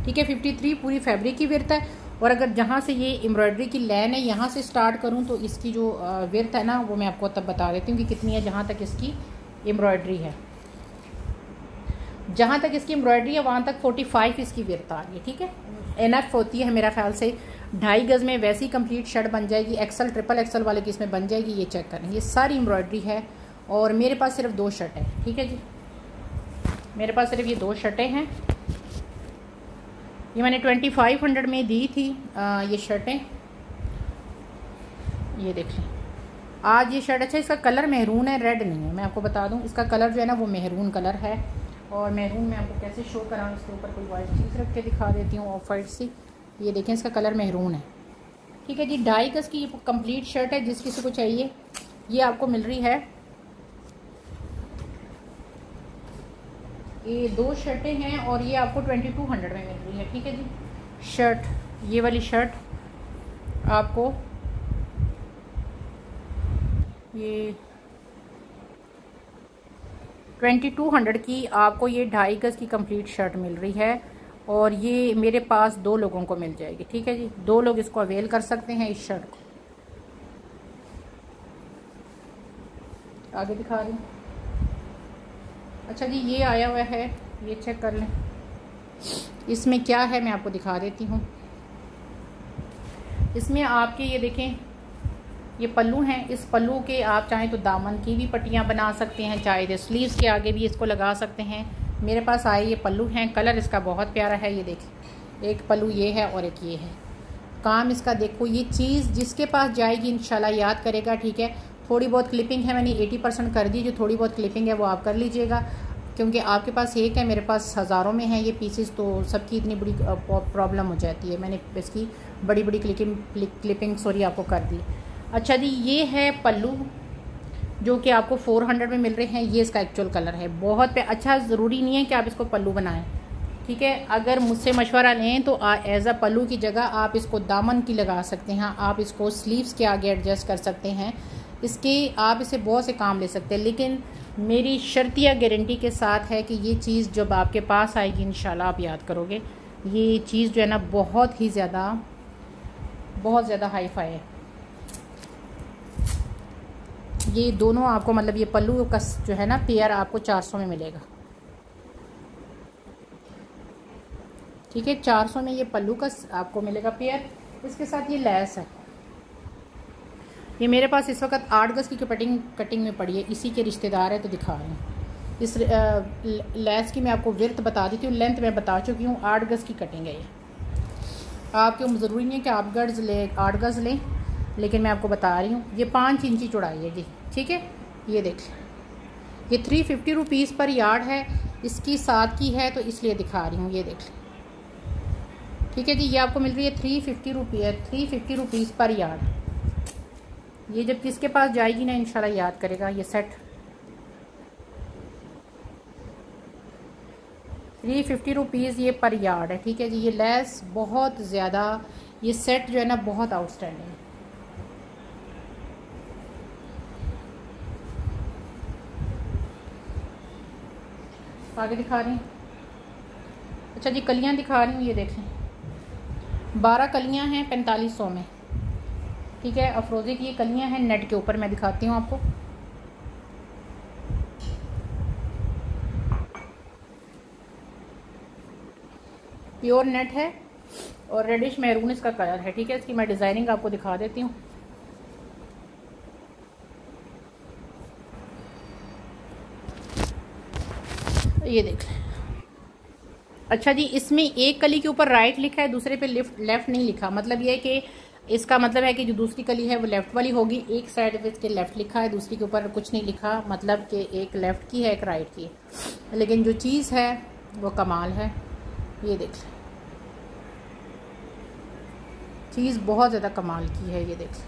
ठीक है। 53 पूरी फैब्रिक की विर्थ है। और अगर जहाँ से ये एम्ब्रॉयडरी की लाइन है यहाँ से स्टार्ट करूँ तो इसकी जो विर्थ है ना वो मैं आपको तब बता देती हूँ कि कितनी है। जहाँ तक इसकी एम्ब्रॉयडरी है, जहाँ तक इसकी एम्ब्रॉयडरी है वहाँ तक 45 इसकी विर्थ आ रही है, ठीक है। एनएफ होती है मेरा ख्याल से। 2.5 गज़ में वैसी कंप्लीट शर्ट बन जाएगी। एक्सल, ट्रिपल एक्सल वाले की इसमें बन जाएगी। ये चेक करें, ये सारी एम्ब्रॉयडरी है। और मेरे पास सिर्फ 2 शर्ट है, ठीक है जी। मेरे पास सिर्फ ये 2 शर्टें हैं। ये मैंने 2500 में दी थी ये शर्टें। ये देख लें, आज ये शर्ट, अच्छा इसका कलर मेहरून है, रेड नहीं है। मैं आपको बता दूं इसका कलर जो है ना वो मेहरून कलर है। और मेहरून मैं आपको कैसे शो कराऊँ, इसके ऊपर कोई वाइट चीज़ रख के दिखा देती हूँ, ऑफ वाइट सी। ये देखें, इसका कलर मेहरून है, ठीक है जी। 2.5 गज की ये कंप्लीट शर्ट है, जिस किसी को चाहिए ये आपको मिल रही है। ये 2 शर्टें हैं और ये आपको 2200 में मिल रही है। ठीक है जी। शर्ट, ये वाली शर्ट आपको ये 2200 की आपको ये 2.5 गज की कंप्लीट शर्ट मिल रही है और ये मेरे पास 2 लोगों को मिल जाएगी। ठीक है जी। 2 लोग इसको अवेल कर सकते हैं इस शर्ट को। आगे दिखा रही हूँ। अच्छा जी, ये आया हुआ है, ये चेक कर लें। इसमें क्या है मैं आपको दिखा देती हूँ। इसमें आपके ये देखें, ये पल्लू हैं। इस पल्लू के आप चाहें तो दामन की भी पट्टियाँ बना सकते हैं, चाहे तो स्लीव्स के आगे भी इसको लगा सकते हैं। मेरे पास आए ये पल्लू हैं, कलर इसका बहुत प्यारा है। ये देखिए, एक पल्लू ये है और एक ये है। काम इसका देखो, ये चीज़ जिसके पास जाएगी इंशाल्लाह याद करेगा। ठीक है, थोड़ी बहुत क्लिपिंग है, मैंने 80% कर दी। जो थोड़ी बहुत क्लिपिंग है वो आप कर लीजिएगा, क्योंकि आपके पास एक है, मेरे पास हज़ारों में हैं ये पीसेस, तो सबकी इतनी बड़ी प्रॉब्लम हो जाती है। मैंने इसकी बड़ी बड़ी क्लिपिंग सॉरी आपको कर दी। अच्छा जी, ये है पल्लू जो कि आपको 400 में मिल रहे हैं। ये इसका एक्चुअल कलर है, बहुत अच्छा। ज़रूरी नहीं है कि आप इसको पल्लू बनाएं। ठीक है, अगर मुझसे मशवरा लें तो एज अ पल्लू की जगह आप इसको दामन की लगा सकते हैं, आप इसको स्लीव्स के आगे एडजस्ट कर सकते हैं। इसके आप इसे बहुत से काम ले सकते हैं, लेकिन मेरी शर्तिया गारंटी के साथ है कि ये चीज़ जब आपके पास आएगी इंशाल्लाह आप याद करोगे। ये चीज़ जो है ना बहुत ज़्यादा हाई फाई है। ये दोनों आपको मतलब ये पल्लू का जो है ना पेयर आपको 400 में मिलेगा। ठीक है, 400 में ये पल्लू का आपको मिलेगा पेयर। इसके साथ ये लैस है। ये मेरे पास इस वक्त 8 गज की कटिंग में पड़ी है, इसी के रिश्तेदार है तो दिखा रहे हैं। इस लैस की मैं आपको विर्थ बता देती हूँ, लेंथ मैं बता चुकी हूँ। 8 गज की कटिंग है ये। आपके ज़रूरी नहीं है कि आप 8 गज लें, लेकिन मैं आपको बता रही हूँ। ये 5 इंची चौड़ाई है जी। ठीक है, ये देख लें। ये 350 रुपीज़ पर यार्ड है, इसकी 7 की है तो इसलिए दिखा रही हूँ। ये देख लें। ठीक है जी, ये आपको मिल रही है 350 रुपीज़ पर यार्ड। ये जब किसके पास जाएगी ना इंशाल्लाह याद करेगा। ये सेट 350 रुपीज़ ये पर यार्ड है। ठीक है जी, ये लेस बहुत ज़्यादा, ये सेट जो है ना बहुत आउटस्टैंडिंग है। आगे दिखा रही हूँ। अच्छा जी, कलियाँ दिखा रही हूँ। ये देख लें, 12 कलियाँ हैं 4500 में। ठीक है, अफरोज़े की ये कलियाँ हैं, नेट के ऊपर मैं दिखाती हूँ आपको। प्योर नेट है और रेडिश मैरून इसका कलर है। ठीक है, इसकी मैं डिज़ाइनिंग आपको दिखा देती हूँ। ये देख लें। अच्छा जी, इसमें एक कली के ऊपर राइट लिखा है, दूसरे पे लेफ़्ट नहीं लिखा। मतलब ये है कि इसका मतलब है कि जो दूसरी कली है वो लेफ़्ट वाली होगी। एक साइड पे इसके लेफ़्ट लिखा है, दूसरी के ऊपर कुछ नहीं लिखा। मतलब कि एक लेफ़्ट की है, एक राइट की है, लेकिन जो चीज़ है वो कमाल है। ये देख लें, चीज़ बहुत ज़्यादा कमाल की है। ये देख लें,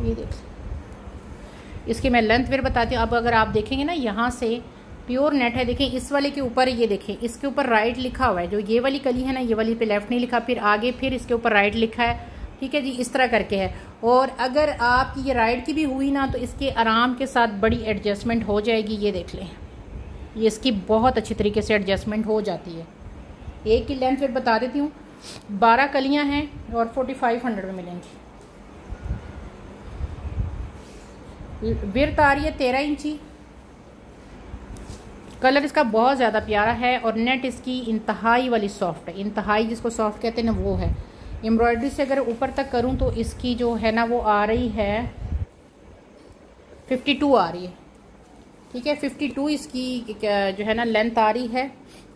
ये देख लें। इसकी मैं लेंथ फिर बताती हूँ। अब अगर आप देखेंगे ना, यहाँ से प्योर नेट है। देखें इस वाले के ऊपर, ये देखें इसके ऊपर राइट लिखा हुआ है। जो ये वाली कली है ना, ये वाली पे लेफ़्ट नहीं लिखा, फिर आगे फिर इसके ऊपर राइट लिखा है। ठीक है जी, इस तरह करके है। और अगर आपकी ये राइट की भी हुई ना तो इसके आराम के साथ बड़ी एडजस्टमेंट हो जाएगी। ये देख लें, ये इसकी बहुत अच्छी तरीके से एडजस्टमेंट हो जाती है। एक की लेंथ फिर बता देती हूँ। 12 कलियाँ हैं और 4500 में मिलेंगी। विर्थ आ रही है 13 इंची। कलर इसका बहुत ज़्यादा प्यारा है और नेट इसकी इंतहाई वाली सॉफ्ट है। इंतहाई जिसको सॉफ्ट कहते हैं ना वो है। एम्ब्रॉयडरी से अगर ऊपर तक करूं तो इसकी जो है ना वो आ रही है 52 आ रही है। ठीक है, 52 इसकी जो है ना लेंथ आ रही है।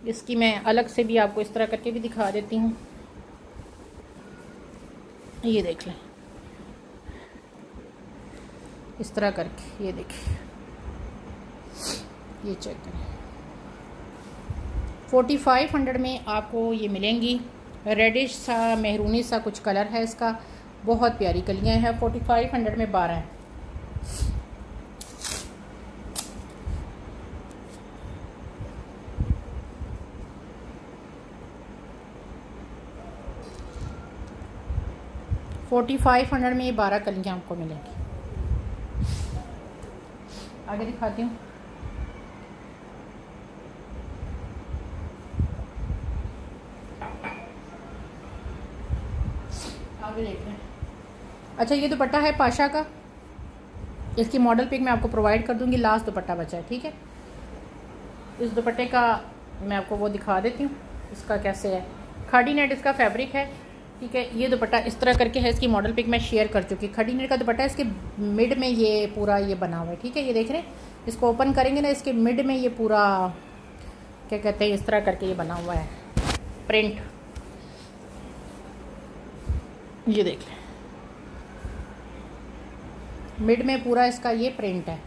इसकी मैं अलग से भी आपको इस तरह करके भी दिखा देती हूँ। ये देख लें, इस तरह करके। ये देखिए, ये चेक करें। 4500 में आपको ये मिलेंगी रेडिश सा मेहरूनी सा कुछ कलर है इसका, बहुत प्यारी कलियाँ हैं। 4500 में 12 हैं। $4500 में ये 12 कलियाँ आपको मिलेंगी। आगे दिखाती हूँ। आगे देख लें। अच्छा, ये दुपट्टा है पाशा का। इसकी मॉडल पिक मैं आपको प्रोवाइड कर दूंगी। लास्ट दुपट्टा बचा है, ठीक है। इस दुपट्टे का मैं आपको वो दिखा देती हूँ, इसका कैसे है। खाड़ी नेट इसका फैब्रिक है, ठीक है। ये दुपट्टा इस तरह करके है। इसकी मॉडल पिक मैं शेयर कर चुकी। खड़ी नेट का दुपट्टा है। इसके मिड में ये पूरा ये बना हुआ है, ठीक है। ये देख रहे हैं, इसको ओपन करेंगे ना, इसके मिड में ये पूरा क्या कहते हैं, इस तरह करके ये बना हुआ है प्रिंट। ये देख लें, मिड में पूरा इसका ये प्रिंट है।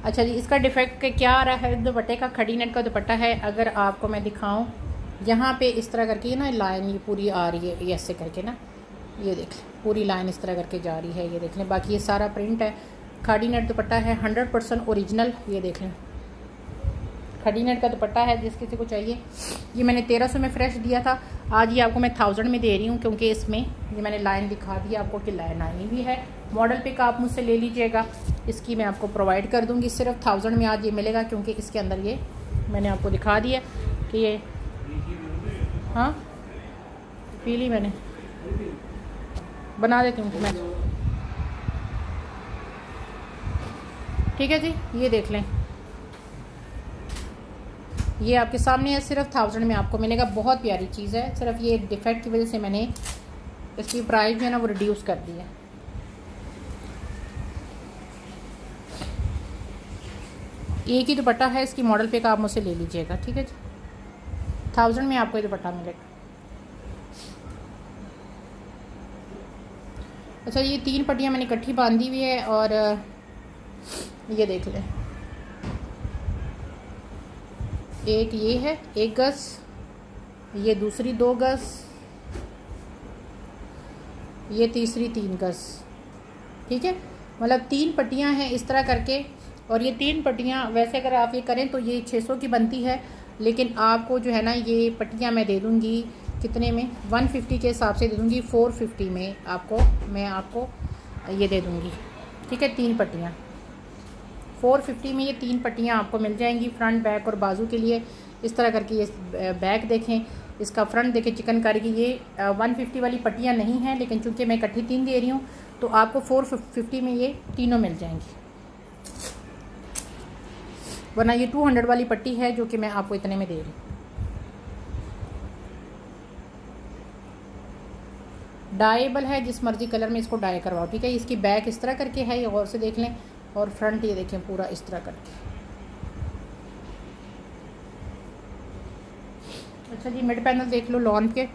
अच्छा जी, इसका डिफेक्ट क्या आ रहा है दुपट्टे का? खड़ी नेट का दुपट्टा है। अगर आपको मैं दिखाऊं, यहाँ पे इस तरह करके ना लाइन ये पूरी आ रही है, ये ऐसे करके ना, ये देख लें, पूरी लाइन इस तरह करके जा रही है। ये देख लें, बाकी ये सारा प्रिंट है। खड़ी नेट दुपट्टा है, 100% ओरिजिनल। ये देख लें, खड़ी नेट का दुपट्टा है। जिस किसी को चाहिए, ये मैंने 1300 में फ्रेश दिया था। आज ये आपको मैं 1000 में दे रही हूँ, क्योंकि इसमें ये मैंने लाइन दिखा दी आपको कि लाइन आई हुई है। मॉडल पिक आप मुझसे ले लीजिएगा, इसकी मैं आपको प्रोवाइड कर दूँगी। सिर्फ 1000 में आज ये मिलेगा, क्योंकि इसके अंदर ये मैंने आपको दिखा दिया कि ये, हाँ पी ली मैंने, बना देती हूँ मैं, ठीक है जी। ये देख लें, ये आपके सामने है। सिर्फ 1000 में आपको मिलेगा। बहुत प्यारी चीज़ है। सिर्फ ये डिफेक्ट की वजह से मैंने इसकी प्राइस जो है ना वो रिड्यूस कर दी है। एक ही दुपट्टा है, इसकी मॉडल पे का आप मुझसे ले लीजिएगा, ठीक है जी। 1000 में आपको ये दुपट्टा मिलेगा। अच्छा, ये 3 पट्टियाँ मैंने इकट्ठी बांधी हुई है। और ये देख लें, एक ये है 1 गज, ये दूसरी 2 गज, ये तीसरी 3 गज, ठीक है। मतलब 3 पट्टियाँ हैं इस तरह करके। और ये 3 पट्टियाँ वैसे अगर आप ये करें तो ये 600 की बनती है, लेकिन आपको जो है ना ये पट्टियाँ मैं दे दूँगी कितने में, 150 के हिसाब से दे दूँगी। 450 में मैं आपको ये दे दूँगी, ठीक है। 3 पट्टियाँ 450 में ये 3 पट्टियाँ आपको मिल जाएंगी, फ्रंट बैक और बाजू के लिए। इस तरह करके ये बैक देखें, इसका फ्रंट देखें चिकनकारी की। ये 150 वाली पट्टियाँ नहीं हैं, लेकिन चूंकि मैं इकट्ठी 3 दे रही हूँ तो आपको 450 में ये तीनों मिल जाएंगी। वरना ये 200 वाली पट्टी है जो कि मैं आपको इतने में दे रही हूँ। डाइबल है, जिस मर्जी कलर में इसको डाई करवाओ, ठीक है। इसकी बैक इस तरह करके है, ये गौर से देख लें। और फ्रंट ये देखें पूरा इस तरह करके। अच्छा जी, मिड पैनल देख लो लॉन के,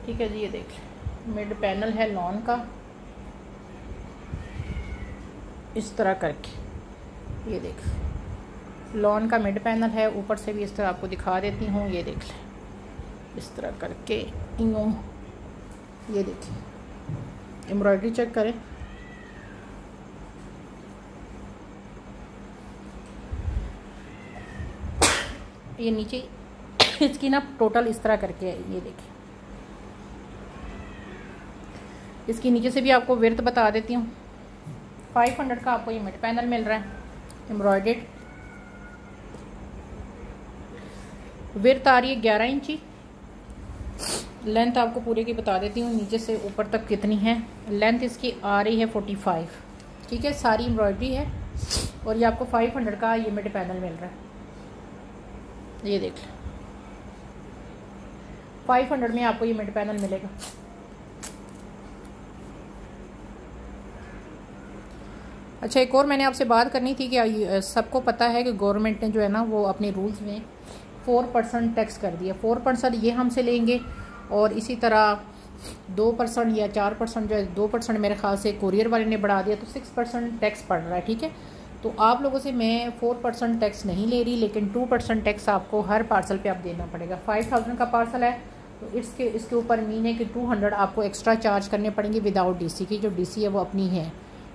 ठीक है जी। ये देख लें, मिड पैनल है लॉन का इस तरह करके। ये देख, लॉन का मिड पैनल है। ऊपर से भी इस तरह आपको दिखा देती हूँ। ये देख लें, इस तरह करके यूँ, ये देखिए, एम्ब्रॉयडरी चेक करें। ये नीचे इसकी ना टोटल इस तरह करके है। ये देखिए, इसकी नीचे से भी आपको विर्थ बता देती हूँ। 500 का आपको ये मिड पैनल मिल रहा है, एम्ब्रॉयडर्ड। विर्थ आ रही है 11 इंची। लेंथ आपको पूरे की बता देती हूँ, नीचे से ऊपर तक कितनी है। लेंथ इसकी आ रही है 45, ठीक है। सारी एम्ब्रॉयडरी है। और ये आपको 500 का ये मिड पैनल मिल रहा है। ये देख लें, 500 में आपको ये मिड पैनल मिलेगा। अच्छा, एक और मैंने आपसे बात करनी थी कि सबको पता है कि गवर्नमेंट ने जो है ना वो अपने रूल्स में 4% टैक्स कर दिया। 4% ये हमसे लेंगे, और इसी तरह 2% या 4% जो है, 2% मेरे ख्याल से कुरियर वाले ने बढ़ा दिया, तो 6% टैक्स पड़ रहा है, ठीक है। तो आप लोगों से मैं 4% टैक्स नहीं ले रही, लेकिन 2% टैक्स आपको हर पार्सल पे आप देना पड़ेगा। 5000 का पार्सल है तो इसके ऊपर महीने के 200 आपको एक्स्ट्रा चार्ज करने पड़ेंगे विदाउट डीसी की। जो डीसी है वो अपनी है,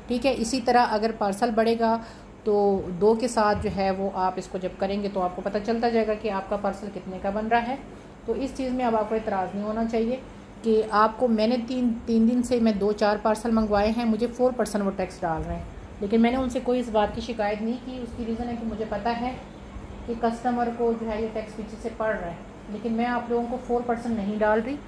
ठीक है। इसी तरह अगर पार्सल बढ़ेगा तो 2 के साथ जो है वो आप इसको जब करेंगे तो आपको पता चलता जाएगा कि आपका पार्सल कितने का बन रहा है। तो इस चीज़ में अब आपको इतराज़ नहीं होना चाहिए कि आपको मैंने तीन दिन से मैं 2-4 पार्सल मंगवाए हैं, मुझे 4% वो टैक्स डाल रहे हैं, लेकिन मैंने उनसे कोई इस बात की शिकायत नहीं की। उसकी रीज़न है कि मुझे पता है कि कस्टमर को जो है ये टैक्स पीछे से पड़ रहा है, लेकिन मैं आप लोगों को 4% नहीं डाल रही,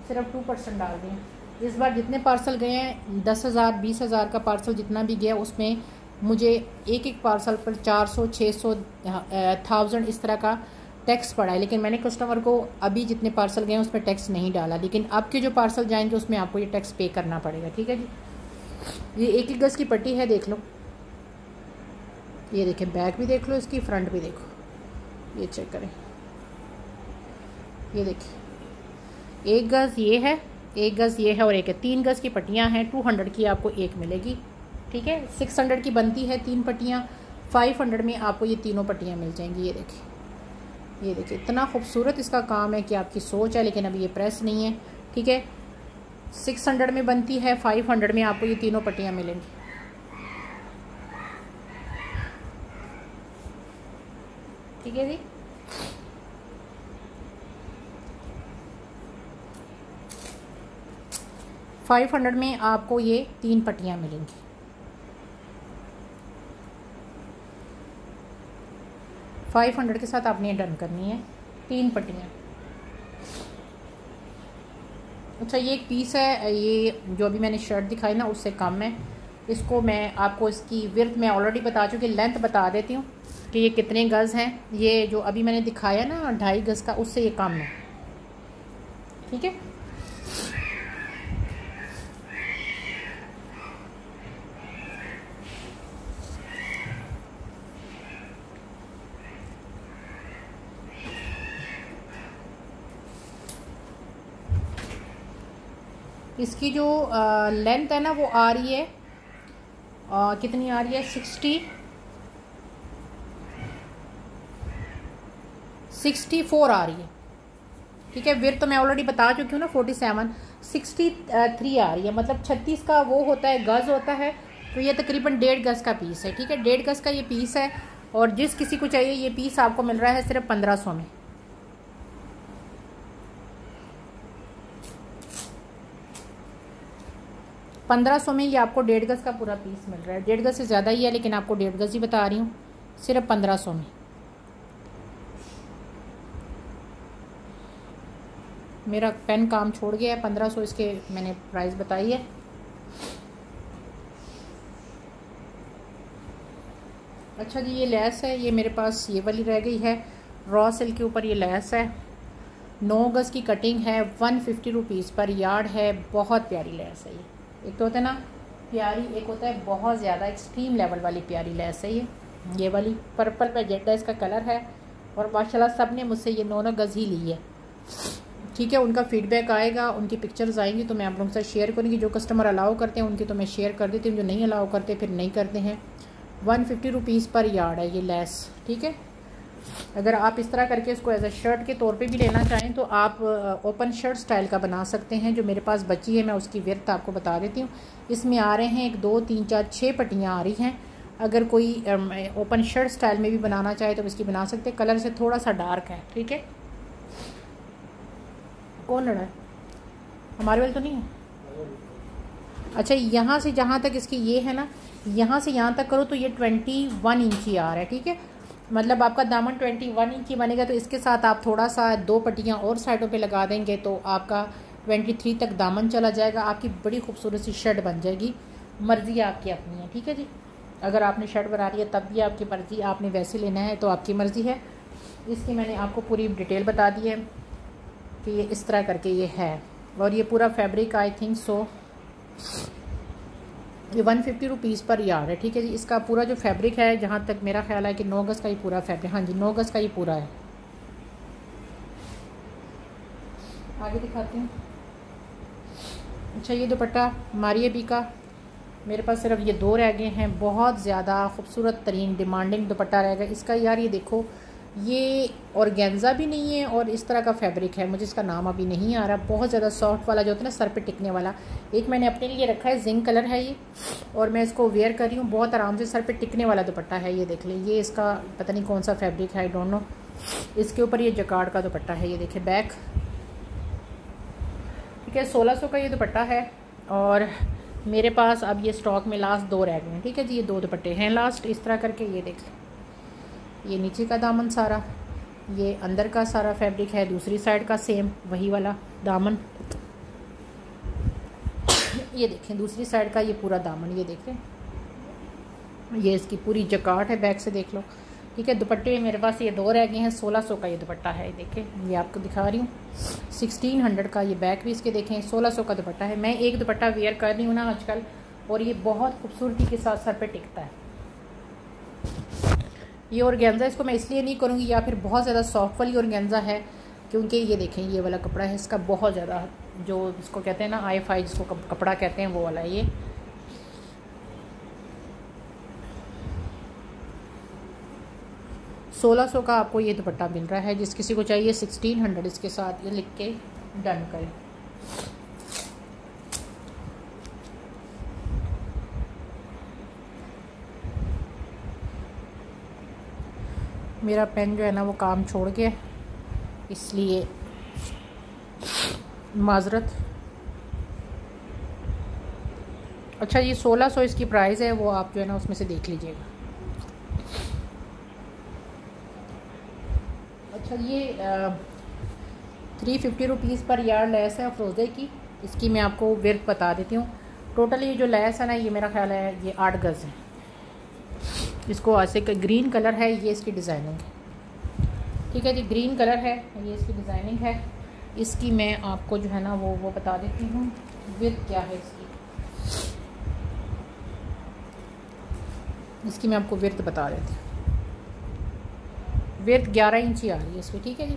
सिर्फ 2% डाल रही हूँ। इस बार जितने पार्सल गए हैं 10,000 20,000 का पार्सल जितना भी गया उसमें मुझे एक पार्सल पर 400 600 1000 इस तरह का टैक्स पड़ा है, लेकिन मैंने कस्टमर को अभी जितने पार्सल गए हैं उसमें टैक्स नहीं डाला। लेकिन अब के जो पार्सल जाएंगे उसमें आपको ये टैक्स पे करना पड़ेगा, ठीक है जी। ये 1 गज की पट्टी है, देख लो, ये देखें, बैक भी देख लो, इसकी फ्रंट भी देखो, ये चेक करें, ये देखिए 1 गज ये है, 1 गज ये है और एक है। 3 गज की पट्टियाँ हैं, 200 की आपको एक मिलेगी, ठीक है। 600 की बनती है 3 पट्टियाँ, 500 में आपको ये तीनों पट्टियाँ मिल जाएंगी। ये देखिए, ये देखिए, इतना खूबसूरत इसका काम है कि आपकी सोच है, लेकिन अभी ये प्रेस नहीं है, ठीक है। 600 में बनती है, 500 में आपको ये तीनों पट्टियाँ मिलेंगी। ठीक है जी। $500 में आपको ये 3 पट्टियाँ मिलेंगी। $500 के साथ आपने डन करनी है 3 पट्टियाँ। अच्छा, ये एक पीस है, ये जो अभी मैंने शर्ट दिखाई ना उससे कम है। इसको मैं आपको इसकी विड्थ मैं ऑलरेडी बता चुकी, लेंथ बता देती हूँ कि ये कितने गज़ हैं। ये जो अभी मैंने दिखाया ना 2.5 गज़ का, उससे ये कम है, ठीक है। इसकी जो लेंथ है ना वो आ रही है, कितनी आ रही है, 64 आ रही है, ठीक है। विड्थ तो मैं ऑलरेडी बता चुकी हूँ ना 47, 63 आ रही है, मतलब 36 का वो होता है, गज़ होता है। तो ये तकरीबन 1.5 गज़ का पीस है, ठीक है। 1.5 गज़ का ये पीस है, और जिस किसी को चाहिए ये पीस आपको मिल रहा है सिर्फ 1500 में। $1500 में ये आपको 1.5 गज़ का पूरा पीस मिल रहा है। 1.5 गज़ से ज़्यादा ही है, लेकिन आपको 1.5 गज़ ही बता रही हूँ, सिर्फ 1500 में। मेरा पेन काम छोड़ गया है, 1500 इसके मैंने प्राइस बताई है। अच्छा जी, ये लेस है, ये मेरे पास ये वाली रह गई है, रॉ सिल्क के ऊपर ये लेस है, 9 गज़ की कटिंग है, 150 रुपीज़ पर यार्ड है। बहुत प्यारी लेस है ये। एक तो होता है ना प्यारी, एक होता है बहुत ज़्यादा एक्सट्रीम लेवल वाली प्यारी लेस है ये वाली पर्पल मैजेंटा इसका कलर है, और माशाल्लाह सब ने मुझसे ये 9 गज़ ही ली है, ठीक है। उनका फीडबैक आएगा, उनकी पिक्चर्स आएंगी तो मैं आप लोगों के साथ शेयर करूँगी। जो कस्टमर अलाउ करते हैं उनकी तो मैं शेयर कर देती हूँ, जो नहीं अलाउ करते फिर नहीं करते हैं। 150 रुपीज़ पर यार्ड है ये लेस, ठीक है। अगर आप इस तरह करके इसको एज अ शर्ट के तौर पे भी लेना चाहें तो आप ओपन शर्ट स्टाइल का बना सकते हैं। जो मेरे पास बची है मैं उसकी विड्थ आपको बता देती हूँ। इसमें आ रहे हैं 1 2 3 4 6 पट्टियाँ आ रही हैं। अगर कोई ओपन शर्ट स्टाइल में भी बनाना चाहे तो इसकी बना सकते हैं। कलर से थोड़ा सा डार्क है, ठीक है। कौन लड़ा है? हमारे वाले तो नहीं है। अच्छा, यहाँ से जहाँ तक इसकी ये है ना, यहाँ से यहाँ तक करो तो ये 21 इंची आ रहा है, ठीक है। मतलब आपका दामन 21 इंची बनेगा, तो इसके साथ आप थोड़ा सा 2 पट्टियाँ और साइडों पे लगा देंगे तो आपका 23 तक दामन चला जाएगा। आपकी बड़ी खूबसूरत सी शर्ट बन जाएगी। मर्ज़ी आपकी अपनी है, ठीक है जी। अगर आपने शर्ट बना रही है तब भी आपकी मर्ज़ी, आपने वैसे लेना है तो आपकी मर्ज़ी है। इसकी मैंने आपको पूरी डिटेल बता दी है कि ये इस तरह करके ये है, और ये पूरा फैब्रिक आई थिंक सो ये 150 रुपीज़ पर यार्ड है, ठीक है जी। इसका पूरा जो फैब्रिक है, जहाँ तक मेरा ख्याल है कि 9 गज़ का ही पूरा फैब्रिक, हाँ जी 9 गज़ का ही पूरा है। आगे दिखाती हूँ। अच्छा, ये दुपट्टा मारिया बी का मेरे पास सिर्फ ये 2 रह गए हैं। बहुत ज़्यादा खूबसूरत तरीन डिमांडिंग दुपट्टा रहेगा इसका यार। ये देखो, ये ऑर्गेन्जा भी नहीं है और इस तरह का फैब्रिक है, मुझे इसका नाम अभी नहीं आ रहा। बहुत ज़्यादा सॉफ्ट वाला जो होता है ना, सर पे टिकने वाला। एक मैंने अपने लिए रखा है, जिंक कलर है ये, और मैं इसको वेयर कर रही हूँ। बहुत आराम से सर पे टिकने वाला दुपट्टा है। ये देख लें, ये इसका पता नहीं कौन सा फैब्रिक है, आई डोंट नो। इसके ऊपर ये जकार्ड का दुपट्टा है। ये देखें बैक, ठीक है। 1600 का ये दुपट्टा है और मेरे पास अब ये स्टॉक में लास्ट 2 रह गए हैं, ठीक है जी। ये 2 दुपट्टे हैं लास्ट। इस तरह करके ये देख लें, ये नीचे का दामन सारा, ये अंदर का सारा फैब्रिक है, दूसरी साइड का सेम वही वाला दामन। ये देखें दूसरी साइड का ये पूरा दामन, ये देख लें, ये इसकी पूरी जकार्ड है, बैक से देख लो, ठीक है। दुपट्टे में मेरे पास ये 2 रह गए हैं। 1600 का ये दुपट्टा है, देखें, ये आपको दिखा रही हूँ। 1600 का ये बैक भी इसके देखें। 1600 का दुपट्टा है। मैं एक दुपट्टा वेयर कर रही हूँ ना आजकल, और ये बहुत खूबसूरती के साथ सर पे टिकता है। ये ऑर्गेन्जा इसको मैं इसलिए नहीं करूँगी, या फिर बहुत ज़्यादा सॉफ्ट वाली ऑर्गेन्जा है, क्योंकि ये देखें ये वाला कपड़ा है इसका बहुत ज़्यादा, जो इसको कहते हैं ना I5 जिसको कपड़ा कहते हैं, वो वाला है ये। $1600 का आपको ये दुपट्टा मिल रहा है। जिस किसी को चाहिए 1600 इसके साथ ये लिख के डन करें। मेरा पेन जो है ना वो काम छोड़ गया, इसलिए माजरत। अच्छा, ये 1600 इसकी प्राइस है, वो आप जो है ना उसमें से देख लीजिएगा। अच्छा, ये 350 रुपीज़ पर यार्ड लेस है अफरोज़े की। इसकी मैं आपको विर्थ बता देती हूँ। टोटल ये जो लेस है ना, ये मेरा ख्याल है ये 8 गज़ है। इसको ऐसे ग्रीन कलर है, ये इसकी डिज़ाइनिंग है, ठीक है जी। ग्रीन कलर है, ये इसकी डिज़ाइनिंग है। इसकी मैं आपको जो है ना वो बता देती हूँ विर्थ क्या है इसकी। इसकी मैं आपको विर्थ बता देती हूँ। विर्थ 11 इंच ही आ रही है इसकी, ठीक है जी।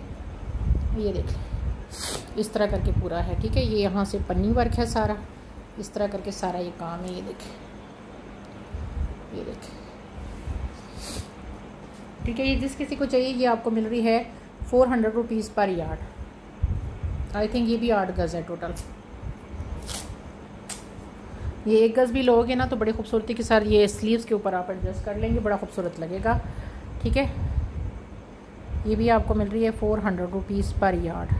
ये देखें इस तरह करके पूरा है, ठीक है। ये यहाँ से पन्नी वर्क है सारा, इस तरह करके सारा ये काम है। ये देखें, ये देखें, ठीक है। ये जिस किसी को चाहिए ये आपको मिल रही है 400 रुपीज़ पर यार्ड। आई थिंक ये भी 8 गज़ है टोटल। ये 1 गज़ भी लोगे ना तो बड़ी खूबसूरती के साथ ये स्लीव्स के ऊपर आप एडजस्ट कर लेंगे, बड़ा खूबसूरत लगेगा, ठीक है। ये भी आपको मिल रही है 400 रुपीज़ पर यार्ड।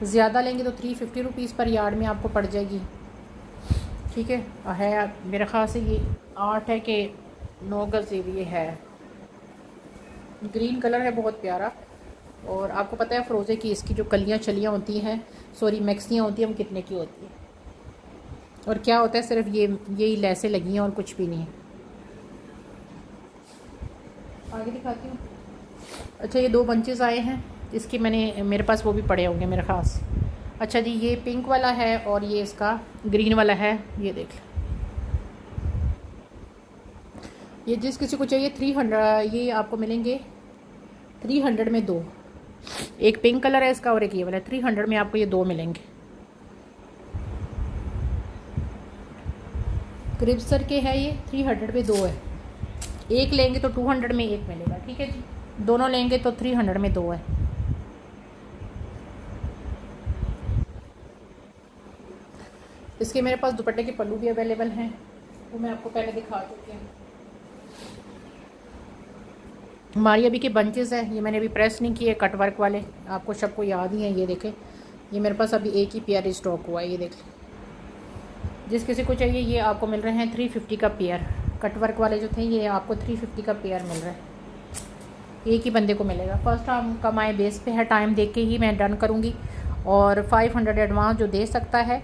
ज़्यादा लेंगे तो 350 रुपीज़ पर यार्ड में आपको पड़ जाएगी, ठीक है। मेरे ख्याल से ये 8 है कि 9 गज़ ये है। ग्रीन कलर है, बहुत प्यारा। और आपको पता है फ़रोज़े की इसकी जो कलियाँ चलियाँ होती हैं, सॉरी मैक्सियाँ होती हैं, हम कितने की होती है। और क्या होता है, सिर्फ यही लेसें लगी हैं और कुछ भी नहीं है। आगे दिखाती हूँ। अच्छा, ये 2 बंचेस आए हैं, इसकी मेरे पास वो भी पड़े होंगे मेरे ख़ास। अच्छा जी, ये पिंक वाला है और ये इसका ग्रीन वाला है। ये देख लें, ये जिस किसी को चाहिए 300, ये आपको मिलेंगे 300 में 2। एक पिंक कलर है इसका और एक ये वाला। 300 में आपको ये 2 मिलेंगे। क्रिप्सर के है ये, 300 में 2 है। एक लेंगे तो 200 में 1 मिलेगा, ठीक है जी। दोनों लेंगे तो 300 में 2 है। इसके मेरे पास दुपट्टे के पल्लू भी अवेलेबल हैं, वो मैं आपको पहले दिखा चुकी हूँ। हमारी अभी के बंचेस है, ये मैंने अभी प्रेस नहीं किए, कट वर्क वाले, आपको सबको याद ही है। ये देखें, ये मेरे पास अभी एक ही पेयर स्टॉक हुआ है। ये देख लें, जिस किसी को चाहिए ये आपको मिल रहे हैं 350 का पेयर। कट वर्क वाले जो थे ये आपको 350 का पेयर मिल रहा है, एक ही बंदे को मिलेगा। फर्स्ट टाइम कमाए बेस पे है, टाइम देख के ही मैं डन करूँगी। और 500 एडवांस जो दे सकता है,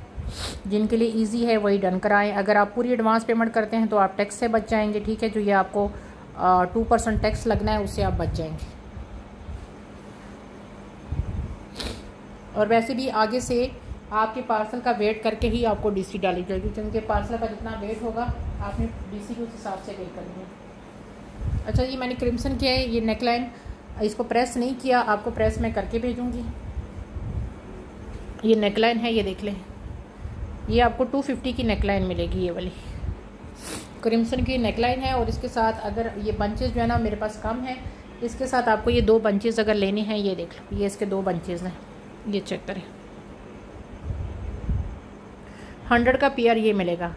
जिनके लिए इजी है वही डन कराएं। अगर आप पूरी एडवांस पेमेंट करते हैं तो आप टैक्स से बच जाएंगे, ठीक है। जो ये आपको 2% टैक्स लगना है उससे आप बच जाएंगे। और वैसे भी आगे से आपके पार्सल का वेट करके ही आपको डीसी डाली जाएगी, क्योंकि पार्सल का जितना वेट होगा आपने डीसी के उस हिसाब से पे करनी है। अच्छा, ये मैंने क्रिम्सन किया है, ये नेकलाइन, इसको प्रेस नहीं किया, आपको प्रेस मैं करके भेजूँगी। ये नेकलाइन है, ये देख लें, ये आपको 250 की नेकलाइन मिलेगी। ये वाली क्रिम्सन की नेकलाइन है और इसके साथ अगर ये बंचेस जो है ना मेरे पास कम है, इसके साथ आपको ये 2 बंचेस अगर लेने हैं, ये देख लो, ये इसके 2 बंचेस हैं, ये चेक करें। 100 का पेयर ये मिलेगा,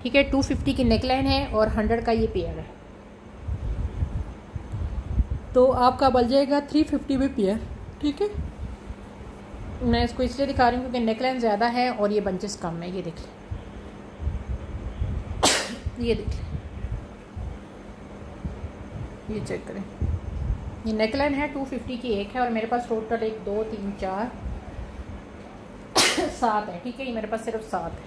ठीक है। 250 की नेकलाइन है और 100 का ये पेयर है, तो आपका बन जाएगा 350 में पेयर, ठीक है। मैं इसको इसलिए दिखा रही हूँ क्योंकि नेकलाइन ज़्यादा है और ये बंचेस कम है। ये देख लें, ये देख लें, ये चेक करें। ये नेकलाइन है 250 की एक है और मेरे पास टोटल 1 2 3 4 7 है, ठीक है। ये मेरे पास सिर्फ 7 है।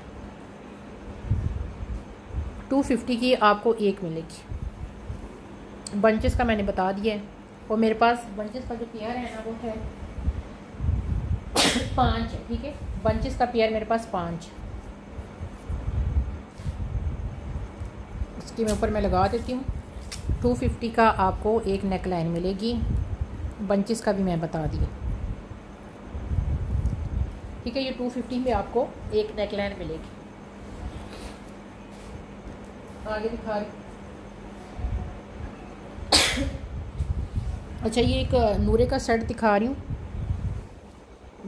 250 की आपको एक मिलेगी। बंचेस का मैंने बता दिया है और मेरे पास बंचेस का जो पेयर है ना वो है 5 है, ठीक है। बंचेस का पेयर मेरे पास 5 है। इसके मैं ऊपर मैं लगा देती हूँ। 250 का आपको एक नेकलाइन मिलेगी, बंचेस का भी मैं बता दिया, ठीक है। ये 250 में आपको एक नेकलाइन मिलेगी। आगे दिखा रही। अच्छा, ये एक नूरे का सेट दिखा रही हूँ।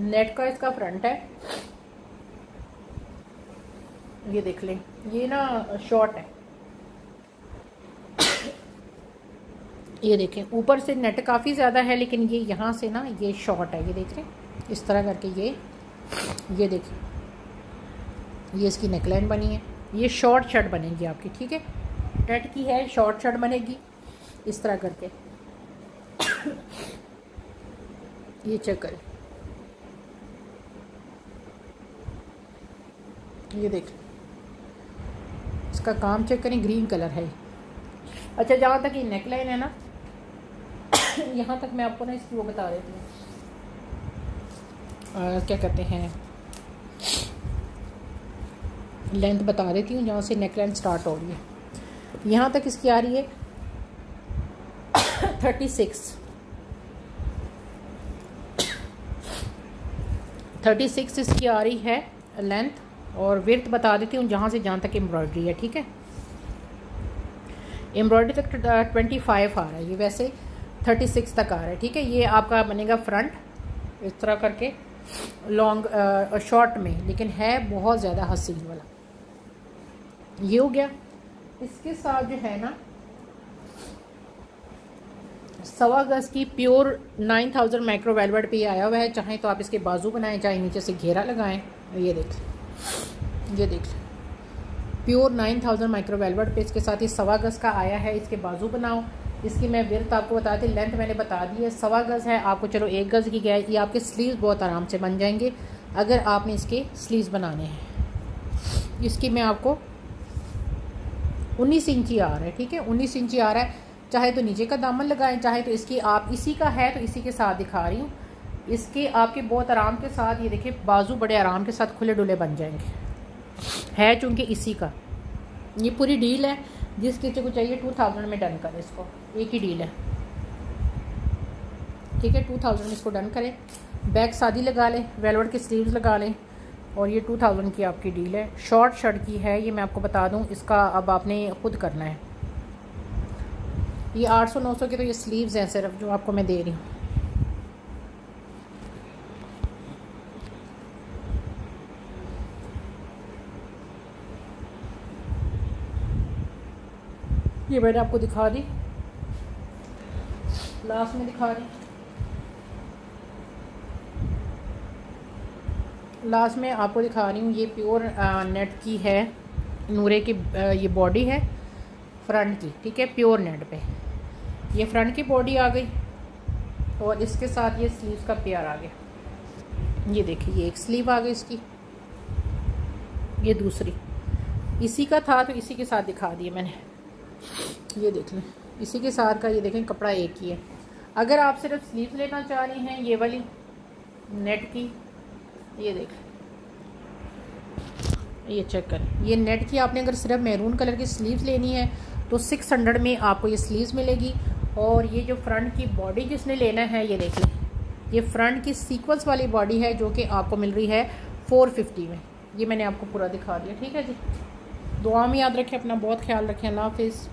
नेट का इसका फ्रंट है, ये देख लें। ये ना शॉर्ट है, ये देखें। ऊपर से नेट काफ़ी ज़्यादा है लेकिन ये यहाँ से ना ये शॉर्ट है, ये देख रहे हैं। इस तरह करके ये देखें, ये इसकी नेकलाइन बनी है। ये शॉर्ट शर्ट बनेगी आपकी, ठीक है। नेट की है, शॉर्ट शर्ट बनेगी इस तरह करके। ये चेक करें, ये देख, इसका काम चेक करें, ग्रीन कलर है। अच्छा, जहाँ तक ये नेकलाइन है ना, यहाँ तक मैं आपको ना इसकी वो बता देती हूँ, क्या कहते हैं, लेंथ बता देती हूँ जहाँ से नेकलाइन स्टार्ट हो रही है। यहाँ तक इसकी आ रही है 36 इसकी आ रही है लेंथ, और विड्थ बता देती हूँ जहाँ से जहाँ तक एम्ब्रॉयडरी है, ठीक है। एम्ब्रॉयडरी तक 25 आ रहा है, ये वैसे 36 तक आ रहा है, ठीक है। ये आपका बनेगा फ्रंट इस तरह करके लॉन्ग शॉर्ट में, लेकिन है बहुत ज़्यादा हसीन वाला। ये हो गया। इसके साथ जो है ना 1.25 गज की प्योर 9000 माइक्रो वेलवेट पे आया हुआ है। चाहे तो आप इसके बाजू बनाएं, चाहे नीचे से घेरा लगाएं। ये देख, ये देख, प्योर 9000 माइक्रो वेलवेट पे इसके साथ ये 1.25 गज का आया है। इसके बाजू बनाओ। इसकी मैं विड्थ आपको बता दी, लेंथ मैंने बता दी है 1.25 गज है। आपको चलो 1 गज की गया, ये आपके स्लीव्स बहुत आराम से बन जाएंगे अगर आपने इसके स्लीव्स बनाने हैं। इसकी मैं आपको 19 इंची आ रहा है, ठीक है। 19 इंची आ रहा है। चाहे तो नीचे का दामन लगाएं, चाहे तो इसकी आप इसी का है तो इसी के साथ दिखा रही हूँ। इसके आपके बहुत आराम के साथ, ये देखिए, बाजू बड़े आराम के साथ खुले डुले बन जाएंगे, है चूँकि इसी का। ये पूरी डील है, जिस किसी को चाहिए 2000 में डन करें इसको। एक ही डील है, ठीक है। 2000 में इसको डन करें। बैक सादी लगा लें, वेलवेट के स्लीव्स लगा लें, और ये 2000 की आपकी डील है। शॉर्ट शर्ट की है, ये मैं आपको बता दूं। इसका अब आपने खुद करना है। ये 800-900 के तो ये स्लीव्स हैं सिर्फ, जो आपको मैं दे रही हूँ। ये मैंने आपको दिखा दी, लास्ट में दिखा रही, लास्ट में आपको दिखा रही हूँ। ये प्योर नेट की है, नूरे की ये बॉडी है फ्रंट की, ठीक है। प्योर नेट पे ये फ्रंट की बॉडी आ गई और इसके साथ ये स्लीव्स का पेयर आ गया। ये देखिए, ये एक स्लीव आ गई इसकी, ये दूसरी इसी का था तो इसी के साथ दिखा दिया मैंने। ये देख लें, इसी के साथ का, ये देखें, कपड़ा एक ही है। अगर आप सिर्फ स्लीव्स लेना चाह रही हैं ये वाली नेट की, ये देख, ये चेक करें, ये नेट की आपने अगर सिर्फ मैरून कलर की स्लीव्स लेनी है तो 600 में आपको ये स्लीव्स मिलेगी। और ये जो फ्रंट की बॉडी जिसने लेना है, ये देख लें, ये फ्रंट की सीक्वेंस वाली बॉडी है जो कि आपको मिल रही है 450 में, ये मैंने आपको पूरा दिखा दिया। ठीक है जी, दुआ में याद रखें, अपना बहुत ख्याल रखें। अल्लाह हाफिज़।